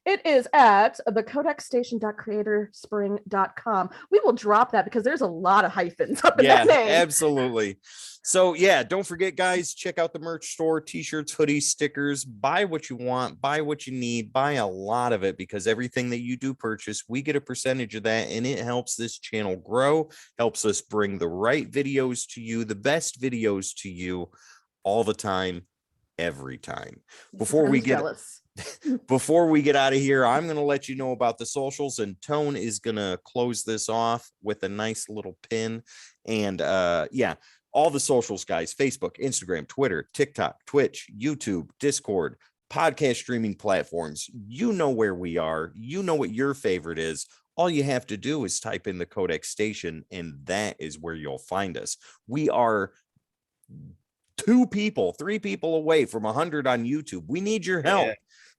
It is at thecodexstation.creatorspring.com. We will drop that because there's a lot of hyphens up in that name. Absolutely. So don't forget, guys, check out the merch store, t-shirts, hoodies, stickers, buy what you want, buy what you need, buy a lot of it, because everything that you do purchase, we get a percentage of that, and it helps this channel grow, helps us bring the right videos to you, the best videos to you all the time, every time. Before we get out of here, I'm going to let you know about the socials, and Tone is going to close this off with a nice little pin. And all the socials, guys: Facebook, Instagram, Twitter, TikTok, Twitch, YouTube, Discord, podcast streaming platforms. You know where we are. You know what your favorite is. All you have to do is type in the Codex Station, and that is where you'll find us. We are 3 people away from 100 on YouTube. We need your help. Yeah.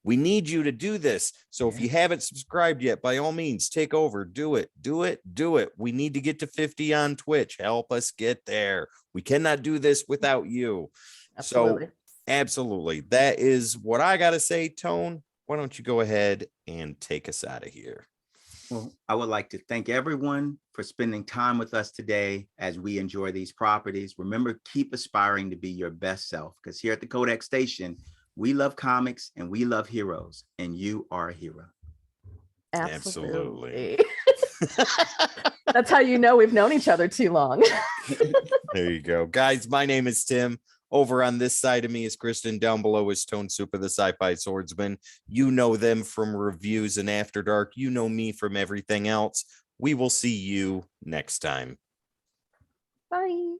We need you to do this. So if you haven't subscribed yet, by all means, take over. Do it. We need to get to 50 on Twitch. Help us get there. We cannot do this without you. Absolutely. So absolutely. That is what I got to say. Tone, why don't you go ahead and take us out of here? Well, I would like to thank everyone for spending time with us today as we enjoy these properties. Remember, keep aspiring to be your best self, because here at the Codex Station, we love comics and we love heroes, and you are a hero. Absolutely. That's how you know we've known each other too long. There you go. Guys, my name is Tim. Over on this side of me is Kristen. Down below is Tone Super, the sci-fi swordsman. You know them from reviews and After Dark. You know me from everything else. We will see you next time. Bye.